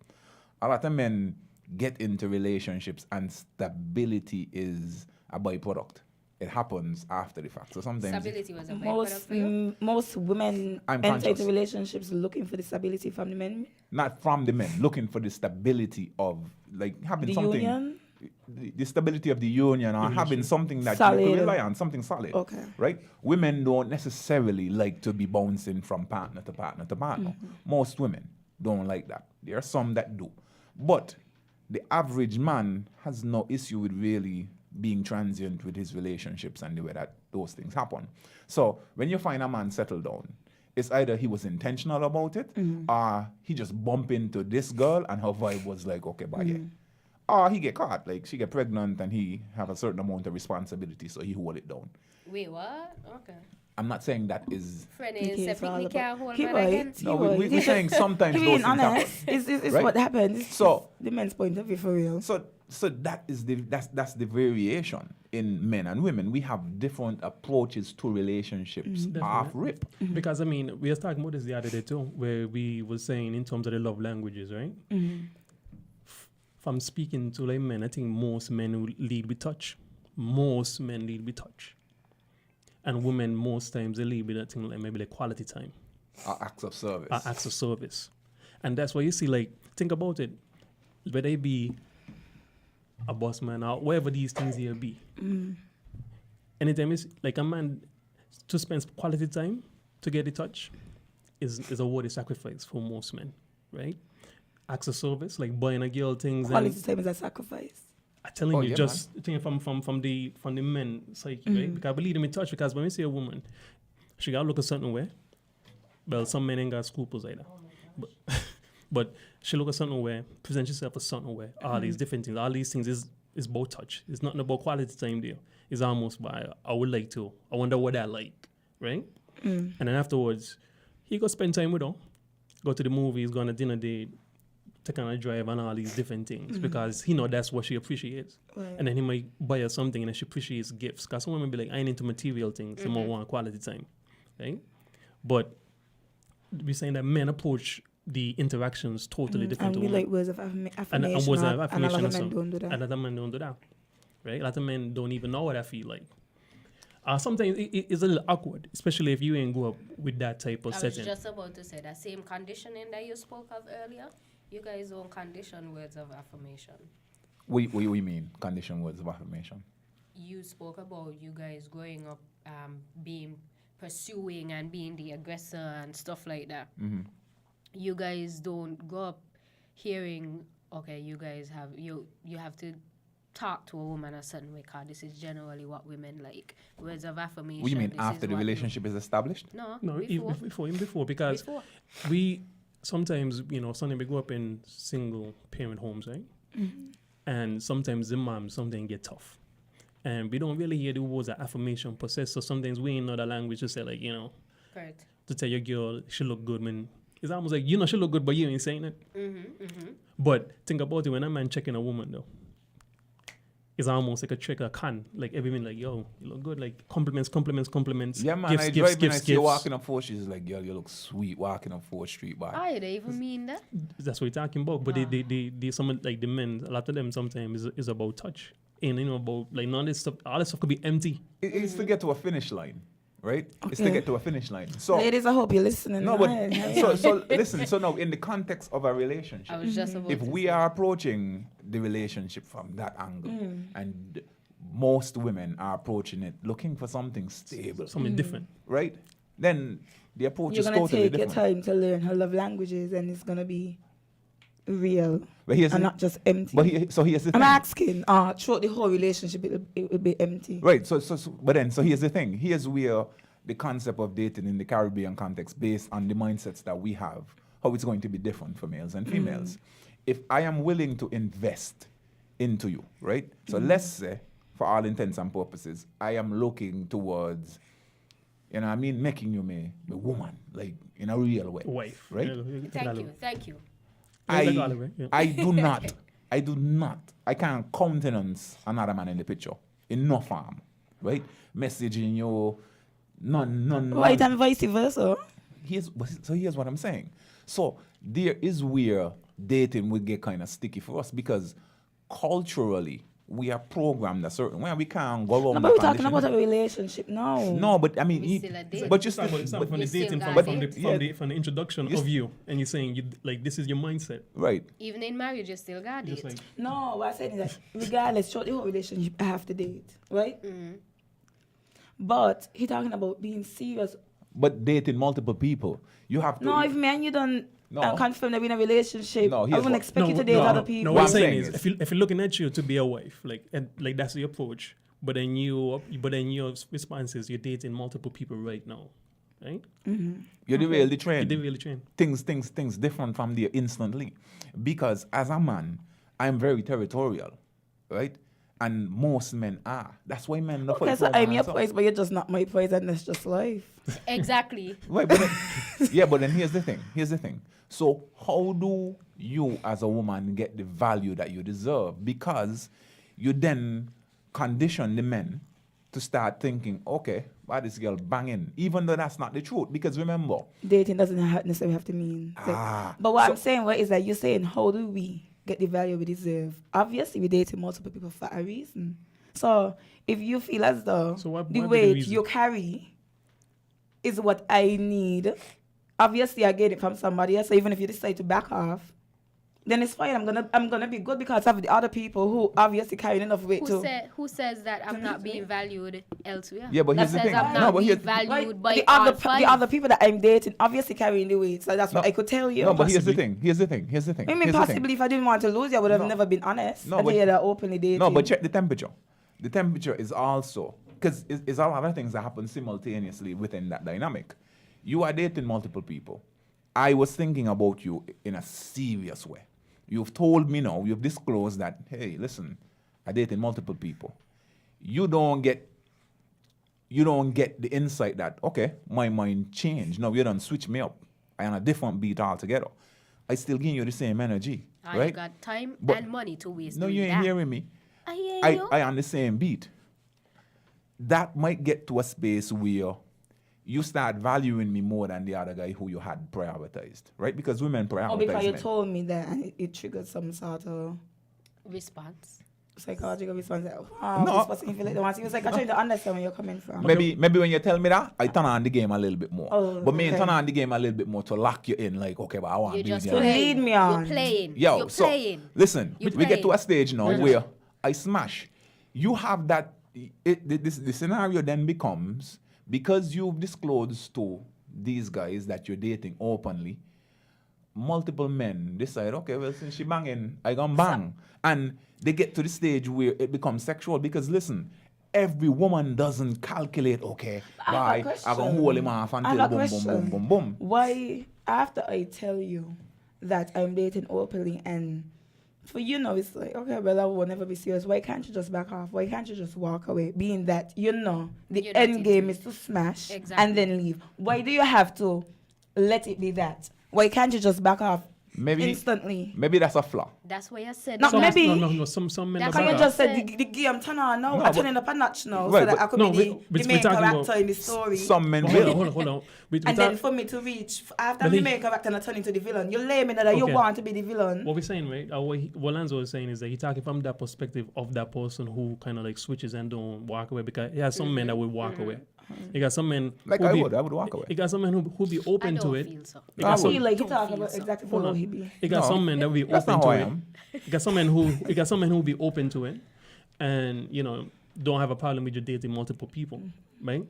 A lot of men get into relationships and stability is a byproduct. It happens after the fact. So sometimes Stability was a byproduct for you. Most women I'm enter conscious. into relationships looking for the stability from the men. not from the men, looking for the stability of like having The something, union? the stability of the union, or having something that you Solid. can rely on, something solid. Okay. Right? Women don't necessarily like to be bouncing from partner to partner to partner. Most women don't like that. There are some that do. But the average man has no issue with really being transient with his relationships and the way that those things happen. So when you find a man settled down, it's either he was intentional about it, or he just bumped into this girl and her vibe was like, okay, bye. Yeah. Or he get caught, like she get pregnant and he have a certain amount of responsibility, so he hold it down. Wait, what? Okay. I'm not saying that is. Friend Okay, ain't it's all separately about- can't hold He man right, again. he No, right. we're saying sometimes He those being things happen. honest. It's Right? what happens. So- the men's point of view for real. So that is that's the variation in men and women. We have different approaches to relationships off rip. Because I mean, we were talking about this the other day too, where we were saying in terms of the love languages, right? From speaking to like men, I think most men will lead with touch. Most men lead with touch. And women, most times, they leave with that thing like maybe like quality time, Acts of service. acts of service. And that's why you see, like, think about it, whether it be a boss man or whatever these things here be. Anytime it's like a man to spend quality time to get the touch is a worthy sacrifice for most men, right? Acts of service, like buying a girl things. Quality time is a sacrifice. I'm telling Oh, you, yeah, just thinking from the men psyche, right? Because I believe them in touch. Because when we see a woman, she gotta look a certain way. Well, some men ain't got scruples either, but she look a certain way, present herself a certain way. All these different things, all these things is about touch. It's not about quality time there. It's almost by I would like to. I wonder what I like, right? And then afterwards, he go spend time with her, go to the movies, go on a dinner date, take on a drive and all these different things because he know that's what she appreciates. Right. And then he might buy her something and then she appreciates gifts. Because some women be like, I ain't into material things, some more want quality time, right? But we're saying that men approach the interactions totally different And to we women. like words of affirmation. And words of And a affirmation lot and of men some. don't do that. A lot of men don't do that, right? A lot of men don't even know what I feel like. Sometimes it's a little awkward, especially if you ain't go up with that type of I was setting. just about to say that same conditioning that you spoke of earlier. You guys don't condition words of affirmation. We mean condition words of affirmation. You spoke about you guys growing up, pursuing and being the aggressor and stuff like that. You guys don't grow up hearing, okay, you guys have you have to talk to a woman a certain way, because this is generally what women like. Words of affirmation. What do you mean this after is the what relationship is established? No, No, before. even before, because Before. we sometimes, sometimes we grow up in single parent homes, right? And sometimes the moms sometimes get tough. And we don't really hear the words of affirmation per se, so sometimes we ain't know the language to say, like, Correct. to tell your girl she look good when it's almost like, she look good, but you ain't saying it. But think about it, when a man checking a woman, though, it's almost like a trick, a con. Like every minute, like, yo, you look good. Like compliments. Yeah, man, Gifts, I gifts, drive and I gifts, see you gifts. walking up 4th, she's like, girl, you look sweet walking up 4th Street, boy. I don't even mean that. That's what we're talking about. But they some like the men, a lot of them sometimes is about touch. And about like none of this stuff, all this stuff could be empty. It's to get to a finish line, right? It's to Okay. get to a finish line. So Ladies, I hope you're listening. no, but Right. so listen. So now, in the context of a relationship, I was just about if to we say. are approaching the relationship from that angle, and most women are approaching it looking for something stable, Something different. right? Then the approach You're is going to totally take your different. time to learn her love languages, and it's going to be real But here's and the, not just empty. but so here's the I'm thing. asking, throughout the whole relationship, it will be empty. Right. So here's the thing. Here's where the concept of dating in the Caribbean context, based on the mindsets that we have, how it's going to be different for males and females. If I am willing to invest into you, right? So let's say, for all intents and purposes, I am looking towards, making you my woman, like in a real way. Wife. Right? Thank you. I do not, I can't countenance another man in the picture in no form, right? Messaging you, none. Right, and vice versa. Here's what I'm saying. So there is where dating will get kind of sticky for us, because culturally we are programmed a certain way. We can't go around. No, but we're talking about a relationship now. No, but I mean, We still a date. but you It's still, about from the You still dating, got from it. the introduction Yes. of you, and you're saying you like this is your mindset. right. Even in marriage, you still got Just it. like No, what I said is that regardless, throughout the whole relationship, I have to date, right? But he talking about being serious. But dating multiple people, you have to. No, if me and you don't No. confirm that we're in a relationship, No, I here's wouldn't what- expect you to date other people. No, What what I'm I'm saying saying is, is- if you're looking at you to be a wife, like that's the approach. But then your response is you're dating multiple people right now, right? You're the really You trained. didn't really train. Things different from there instantly, because as a man, I'm very territorial, right? And most men are. That's why men. Okay, so I'm your prize, but you're just not my prize, and that's just life. Exactly. Right, but then, but then here's the thing. So how do you as a woman get the value that you deserve? Because you then condition the men to start thinking, okay, why this girl banging? Even though that's not the truth. Because remember, Dating doesn't necessarily have to mean sex. But what I'm saying is that you're saying, how do we get the value we deserve? Obviously, we dating multiple people for a reason. So if you feel as though So what the would be the weight reason? you carry is what I need, obviously I get it from somebody else. So even if you decide to back off, then it's fine. I'm gonna be good because of the other people who obviously carrying enough weight too. Who says that I'm not being valued elsewhere? Yeah, but That here's the says thing. I'm No, not but being here's- valued by the all other five. the other people that I'm dating obviously carrying the weight. So that's what I could tell you. No, but here's the Possibly. thing. Here's the thing. Here's the thing. I mean, here's the thing. possibly if I didn't want to lose you, I would have No. never been honest. No, and but- here they're openly dating. No, but check the temperature. The temperature is also because it's a lot of things that happen simultaneously within that dynamic. You are dating multiple people. I was thinking about you in a serious way. You've told me now, you've disclosed that, hey, listen, I dated multiple people. You don't get the insight that, okay, my mind changed. No, you don't switch me up. I am a different beat altogether. I still give you the same energy, I right? got time But- and money to waste. No, doing you ain't that. hearing me. I hear you. I on the same beat. That might get to a space where you start valuing me more than the other guy who you had prioritized, right? Because women prioritize or because you men. told me that and it triggered some sort of Response. psychological response. Like, No. this person feel like they want to. It's like I'm trying to understand where you're coming from. Maybe when you tell me that, I turn on the game a little bit more. Oh, but me okay. turn on the game a little bit more to lock you in, like, okay, but I want You to be just with you. play. playing. lead me on. You're playing. Yo, You're so playing. listen, You're we get to a playing. stage now where I smash. You have that. The scenario then becomes, because you've disclosed to these guys that you're dating openly, multiple men decide, okay, well, since she banging, I gonna bang. And they get to the stage where it becomes sexual because, listen, every woman doesn't calculate, okay, I have bye, a I gonna question. hold him off I until have a boom, boom, question. boom, boom, boom. Why, after I tell you that I'm dating openly and for you know, it's like, okay, well, I will never be serious. Why can't you just back off? Why can't you just walk away? Being that, you know, the You're not end game into is to smash Exactly. and then leave. Why do you have to let it be that? Why can't you just back off Maybe instantly? maybe that's a flaw. That's why I said. No, Some, maybe- no. Some men That's are Can you better. just say the game turn on now? No, I'm but- turning up a notch now Right, so that but- I could no, be we- the we're main talking about character in the story. Some men But will. hold on. We And talk- then for me to reach, after But the he- main character and I turn into the villain, you lay me that you Okay. want to be the villain. what we're saying, right? What Lonzo is saying is that he's talking from that perspective of that person who kind of like switches and don't walk away, because he has some men that will walk away. You got some men Like who I be- would walk away. You got some men who be I open don't to it. feel so. You I got I some, feel like you don't talking feel about so. exactly Hold how on. he be. You got No, some men that will be that's open not to who I it. am. You got some men who will be open to it, and you know don't have a problem with you dating multiple people, right?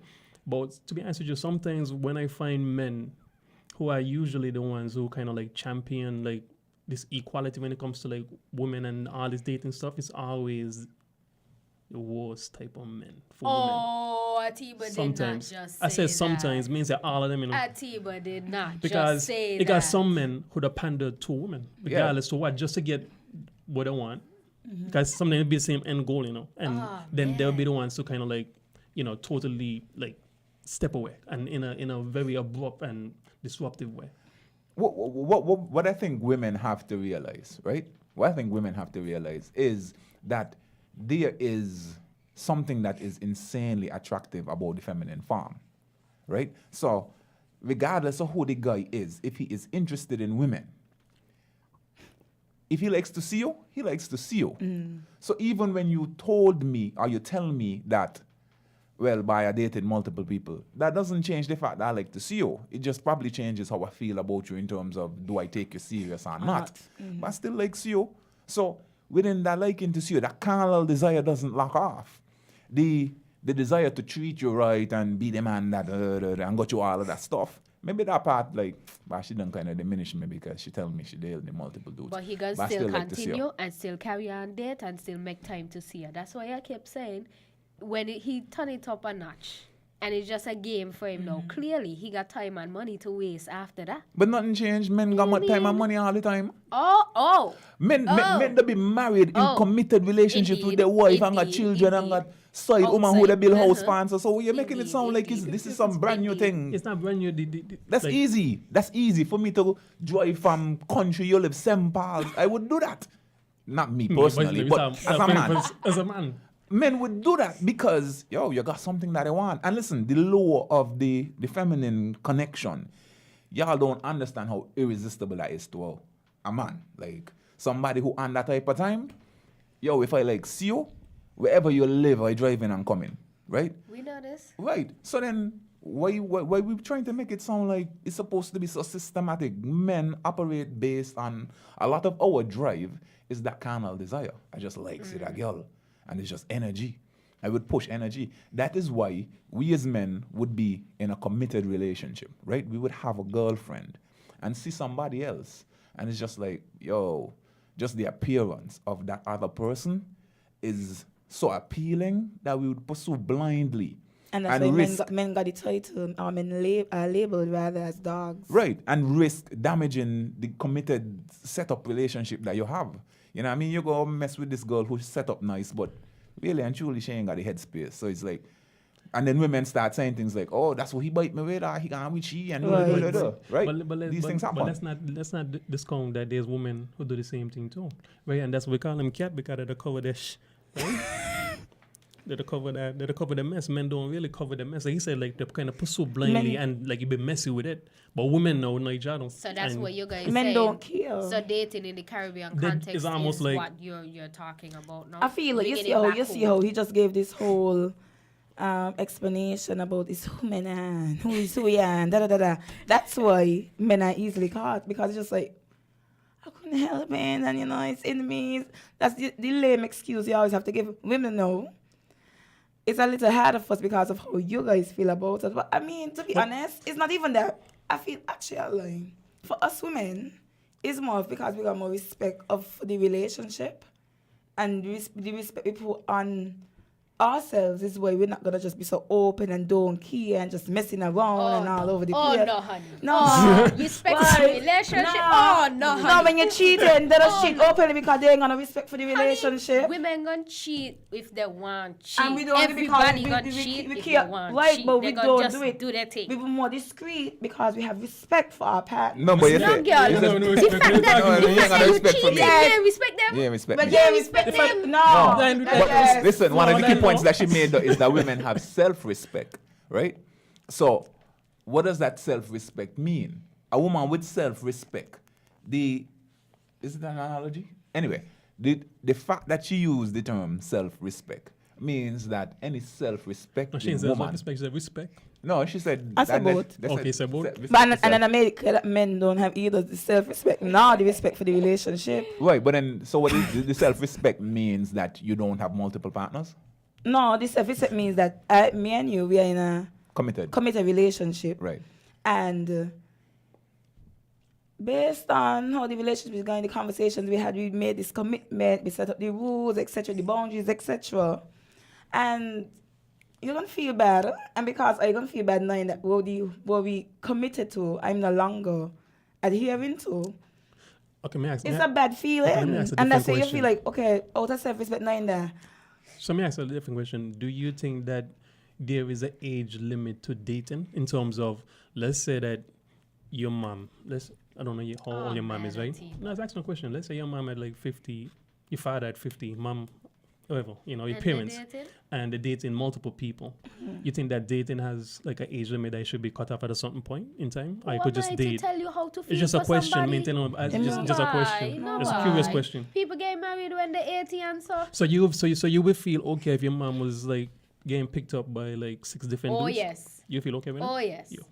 But to be honest with you, sometimes when I find men who are usually the ones who kind of like champion like this equality when it comes to like women and all this dating stuff, it's always the worst type of men for women. Oh, Atiba Sometimes did not just say I said that. sometimes means that all of them, you know, Atiba did not because just say you that. got some men who have pandered to women, regardless to what, just to get what they want. Because sometimes it'll be the same end goal, you know, and then they'll be the ones to kind of like, you know, totally like step away and in a very abrupt and disruptive way. What I think women have to realize, right? What I think women have to realize is that there is something that is insanely attractive about the feminine form, right? So, regardless of who the guy is, if he is interested in women, if he likes to see you, he likes to see you. So even when you told me or you tell me that, well, I dated multiple people, that doesn't change the fact that I like to see you. It just probably changes how I feel about you in terms of do I take you serious or not. But I still like see you. So within that liking to see you, that carnal desire doesn't lock off. The desire to treat you right and be the man that and got you all of that stuff. Maybe that part, like, but she done kind of diminish me because she tell me she dealt with multiple dudes. But he gonna I still like to see her. continue and still carry on date and still make time to see her. That's why I kept saying when he turn it up a notch and it's just a game for him now. Clearly, he got time and money to waste after that. But nothing changed. Men got more time and money all the time. Men that be married in committed relationships with Indeed, their wife and got indeed, children and indeed. got side woman who they Outside, build house uh-huh. fans. So you're making it sound like Indeed, this is some brand new thing. It's not brand new. That's like, easy. That's easy for me to drive from country you live St. Paul's. I would do that. Not me personally, but as a man. As a man. Men would do that because, you got something that they want. And listen, the law of the feminine connection, y'all don't understand how irresistible that is to a man. Like, somebody who on that type of time, if I like see you, wherever you live or driving and coming, right? We know this. Right. So then, why we trying to make it sound like it's supposed to be so systematic? Men operate based on a lot of our drive is that carnal desire. I just like see that girl, and it's just energy. I would push energy. That is why we as men would be in a committed relationship, right? We would have a girlfriend and see somebody else, and it's just like, yo, just the appearance of that other person is so appealing that we would pursue blindly. And that's and why risk, men got the title, or men labeled rather as dogs. right, and risk damaging the committed set-up relationship that you have. You know what I mean? You go mess with this girl who's set up nice, but really and truly she ain't got the headspace. So it's like, and then women start saying things like, oh, that's what he bite me with, or he gone with she, and right? These things happen. But let's not discount that there's women who do the same thing too, right? And that's what we call them cat because they cover their right? They cover the mess. Men don't really cover the mess. Like he said, like they kind of pursue blindly and like you be messy with it. But women know, no, don't. So that's what you guys men saying. don't care. So dating in the Caribbean context is almost like what you're talking about now. I feel like you see how he just gave this whole explanation about this who men and who is who and da da da da. That's why men are easily caught, because it's just like, I couldn't help it, and you know it's in me. That's the lame excuse you always have to give women. Know it's a little harder for us because of how you guys feel about it. But I mean, to be honest, it's not even that. I feel actually for us women, it's more because we got more respect of the relationship, and the respect we put on ourselves is why we're not gonna just be so open and don't care and just messing around and all over the place. Oh no, honey. No, You respect the relationship. Oh no, honey. No, when you're cheating, they don't cheat openly because they ain't gonna respect for the relationship. Honey, women gonna cheat if they want cheat. And we don't Everybody gonna cheat if they want right, cheat. but They we gonna don't just do it. do their thing. We be more discreet because we have respect for our partner. No, but you No, say, girl. you No, say- respect. you ain't got no respect for me. Yeah, respect them. Yeah, respect But me. they respect respect them. No. Then- But Yes. listen, one of the No, key then points no. that she made though, is that women have self-respect, right? So, what does that self-respect mean? A woman with self-respect, is it an analogy? Anyway, the fact that she used the term self-respect means that any No, self-respecting she says woman. respect. She said respect. No, she said. I said that- both. that Okay, said both. self-respect But and itself. then I made it clear that men don't have either the self-respect nor the respect for the relationship. Right, but then, so what is the self-respect means that you don't have multiple partners? No, the self-respect means that me and you, we are in a Committed. relationship. Right. And based on how the relationship is going, the conversations we had, we made this commitment, we set up the rules, etc., the boundaries, etc. And you're gonna feel bad, and because I'm gonna feel bad knowing that what we committed to, I'm no longer adhering to. Okay, may I ask? It's may I- a bad feeling, let me ask a and that's why different you feel like, okay, out of self-respect, knowing that. So let me ask a different question. Do you think that there is an age limit to dating in terms of, let's say that your mom, I don't know how old your mom is, right? ATIBA. No, it's asking a question. Let's say your mom at like 50, your father at 50, mom, whatever, your And they parents, dated? and they're dating multiple people. You think that dating has like an age limit that it should be cut off at a certain point in time? Or you Who could am just I date? to tell you how to feel It's just a for question. somebody? Maintaining, just a Why? question. No, It's a curious why? question. People get married when they're 80 and so. So you would feel okay if your mom was like getting picked up by like 6 different Oh, dudes? yes. You feel okay with that? Oh, yes. You.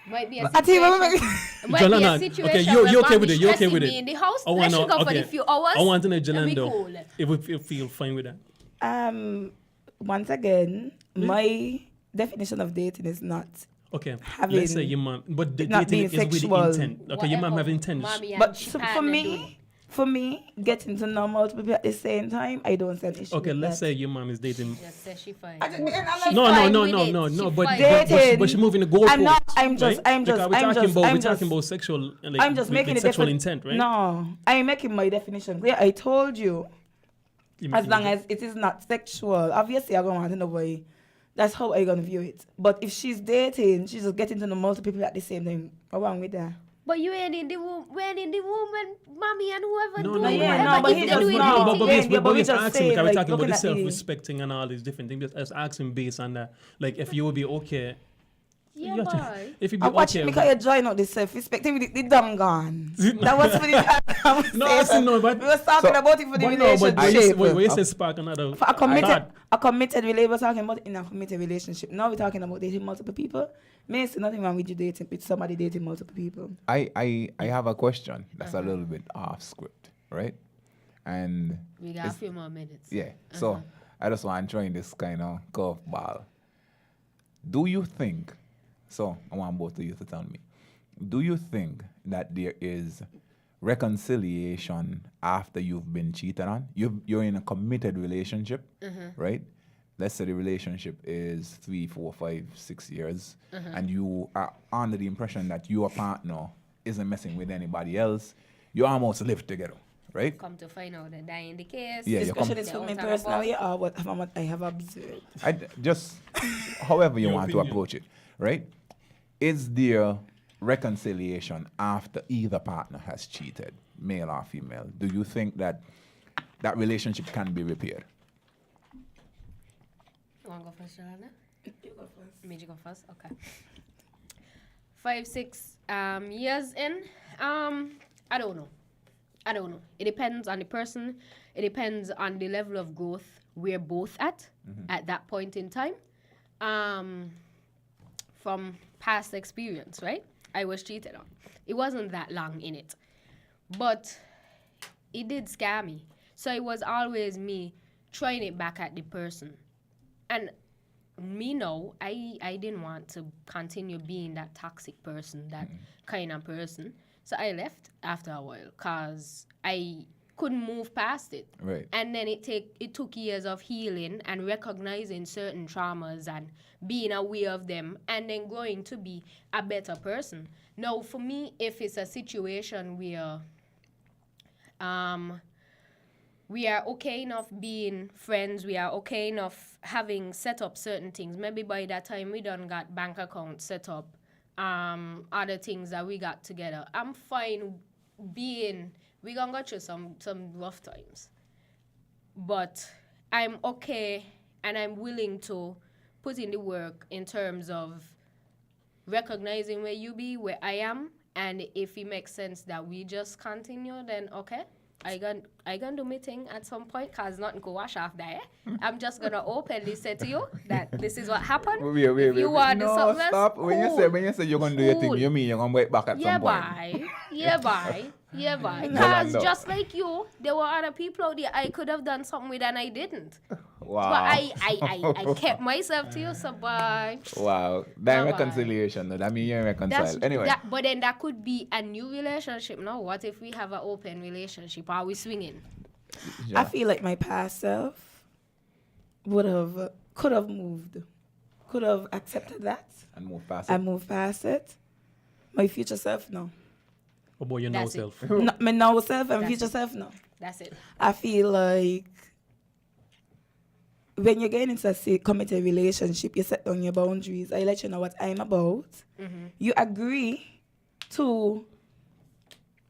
Might be a I tell you what, situation. Might be a Jolana, situation okay, where you okay mom with is it? You okay stressing with me it? in the house? I Let's wanna- go for okay. the few hours. I want to know, and we Jolando, cool. if we feel fine with that. once again, my definition of dating is not. Okay, Having- let's say your mom, but the not dating being is with the sexual. intent. Okay, your mom Whatever have intent. mommy and But she so partner do. for me, getting to know multiple people at the same time, I don't see an issue. Okay, with let's that. say your mom is dating. Just say she fine. I'm No, fine but She Dating. she moving the goalpost. I'm not. I'm just. right? I'm just. Because we're I'm talking just. about I'm we're just. talking about sexual, like I'm just with making a sexual different intent, right? No, I'm making my definition clear. I told you, as long as it is not sexual. Obviously, I'm gonna want to know why. That's how I'm gonna view it. But if she's dating, she's just getting to know multiple people at the same time. What's wrong with that? But you ain't in the womb. When in the womb when mommy and whoever No, do no, yeah, whatever no, but if he they just- do it, no, anything. But we just just asking say, because we're like, talking about the looking at the- self-respecting and all these different things. Just asking based on that. Like, if you would be okay Yeah, You have to- boy. if you be I watch okay, it because you join out the self-respect. The dumb gone. That was for the conversation. No, I still know, but- we was talking So- about it for the but no, but relationship. when you say spark another For a committed, thought, relationship, we're talking about in a committed relationship. Now we're talking about dating multiple people. May see nothing wrong with you dating with somebody dating multiple people. I have a question that's a little bit off script, right? And We got a few more minutes. yeah, so I just want to try this kind of curveball. Do you think, so I want both of you to tell me, do you think that there is reconciliation after you've been cheated on? You're in a committed relationship, right? Let's say the relationship is 3, 4, 5, 6 years, and you are under the impression that your partner isn't messing with anybody else. You almost live together, right? Come to find out that in the case. Yeah, you Especially come- this for me They're out personally, or what from what I have observed. Just however you Your want to opinion. approach it, right? Is there reconciliation after either partner has cheated, male or female? Do you think that that relationship can be repaired? You want to go first, Joanna? You go first. Me, you go first? Okay. 5, 6 years in, I don't know. It depends on the person. It depends on the level of growth we're both at that point in time. From past experience, right? I was cheated on. It wasn't that long in it. But it did scare me. So it was always me trying it back at the person. And me know, I didn't want to continue being that toxic person, that kind of person. So I left after a while because I couldn't move past it. Right. And then it took years of healing and recognizing certain traumas and being aware of them and then growing to be a better person. Now, for me, if it's a situation where we are okay enough being friends, we are okay enough having set up certain things. Maybe by that time we done got bank accounts set up, other things that we got together. I'm fine being, we gonna go through some rough times. But I'm okay and I'm willing to put in the work in terms of recognizing where you be, where I am, and if it makes sense that we just continue, then okay. I gonna do my thing at some point because nothing go wash off there. I'm just gonna openly say to you that this is what happened. If you want to do No, something stop. else, When you say you're gonna do your thing, Cool. you mean you're gonna wait back at yeah, some point? bye. Yeah, bye. Yeah, bye. Yolanda. Because just like you, there were other people out there I could have done something with and I didn't. Wow. But I kept myself to you, so bye. Wow. That Bye-bye. reconciliation, though. That means you're reconciled. Anyway. But then that could be a new relationship. No, what if we have an open relationship? Are we swinging? I feel like my past self could have accepted that And move past and it. moved past it. My future self, no. about your now That's it. self. No, my now self and That's future it. self, no. That's it. I feel like when you're getting into a committed relationship, you set down your boundaries. I let you know what I'm about. You agree to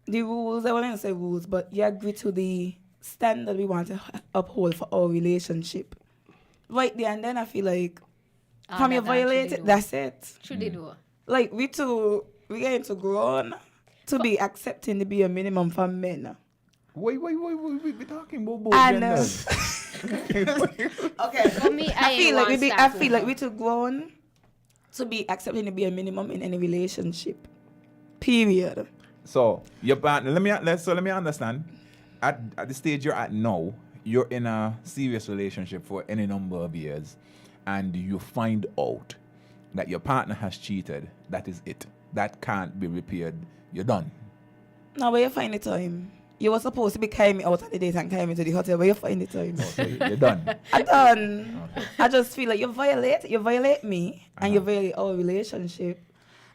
the rules. I wouldn't say rules, but you agree to the standard we want to uphold for our relationship. Right there, and then I feel like from you violate it, that's it. Should they do? Like we getting to grown to be accepting to be a minimum for men. Wait. We're talking about both And genders. okay. For me, I feel like we too grown to be accepting to be a minimum in any relationship. Period. So your partner. Let me understand. At the stage you're at now, you're in a serious relationship for any number of years, and you find out that your partner has cheated. That is it. That can't be repaired. You're done. Now where you find the time? You were supposed to be carrying me out on the date and carrying me to the hotel. Where you find the time? So you're done. I done. I just feel like you violate me and you violate our relationship.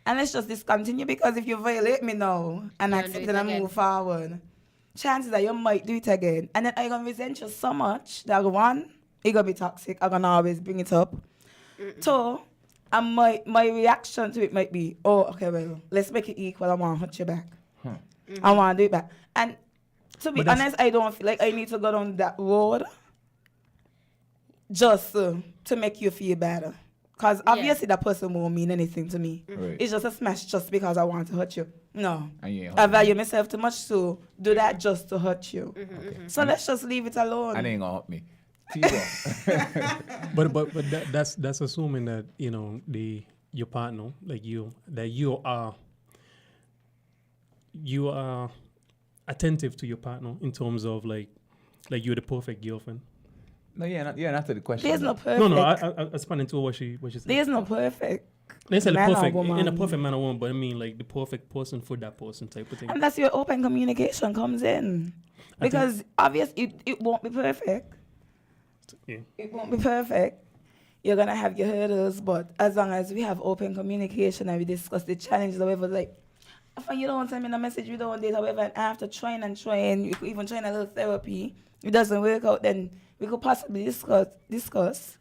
And let's just discontinue, because if you violate me now and You accept do it it and again. move forward, chances are you might do it again. And then I'm gonna resent you so much that one, it's gonna be toxic. I'm gonna always bring it up. Two, and my reaction to it might be, oh, okay, well, let's make it equal. I wanna hurt you back. I wanna do it back. And to be But that's- honest, I don't feel like I need to go down that road just to make you feel better. Because obviously that person won't mean anything to me. Right. It's just a smash just because I want to hurt you. No. And you ain't I hurting value me. myself too much to do that just to hurt you. Okay. So let's just leave it alone. And ain't gonna hurt me. Tiba. But that's assuming that your partner, like you are attentive to your partner in terms of like you're the perfect girlfriend. No, not to the question. There's no perfect. No, I responding to what she said. There's no perfect. They said the man or perfect woman. in a perfect man or woman, but I mean like the perfect person for that person type of thing. And that's where open communication comes in. Because obviously it won't be perfect. Yeah. It won't be perfect. You're going to have your hurdles, but as long as we have open communication and we discuss the challenges, however, like, if you don't send me a message, we don't date, however, and after trying, you could even try a little therapy, if it doesn't work out, then we could possibly discuss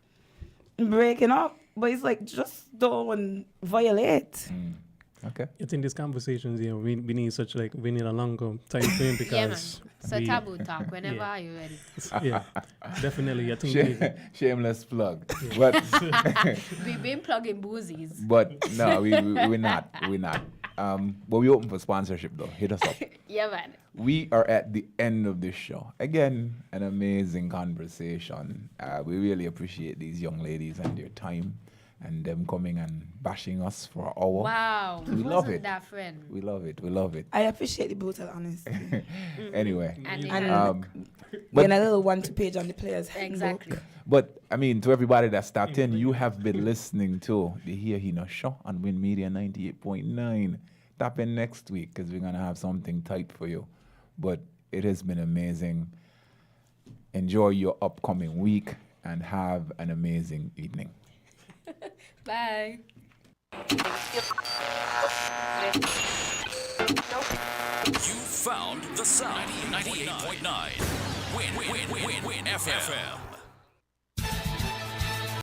breaking up. But it's like, just don't violate. Okay. I think these conversations, we need we need a longer time frame because Yeah, man. So taboo talk whenever Yeah. you're ready. yeah, definitely. I think we need, Shameless plug. But We've been plugging boozies. but no, we're not. We're not. But we open for sponsorship though. Hit us up. Yeah, man. We are at the end of this show. Again, an amazing conversation. We really appreciate these young ladies and their time and them coming and bashing us for an hour. Wow. We Wasn't love it. that friend? We love it. We love it. I appreciate the brutal honesty. Anyway. And But- when a little 1-2 page on the player's handbook. Exactly. But, I mean, to everybody that stopped in, you have been listening to the He Nuh show on WINN Media 98.9. Tap in next week because we're going to have something tight for you. But it has been amazing. Enjoy your upcoming week and have an amazing evening. Bye. You found the sound. 98.9. WINN FM.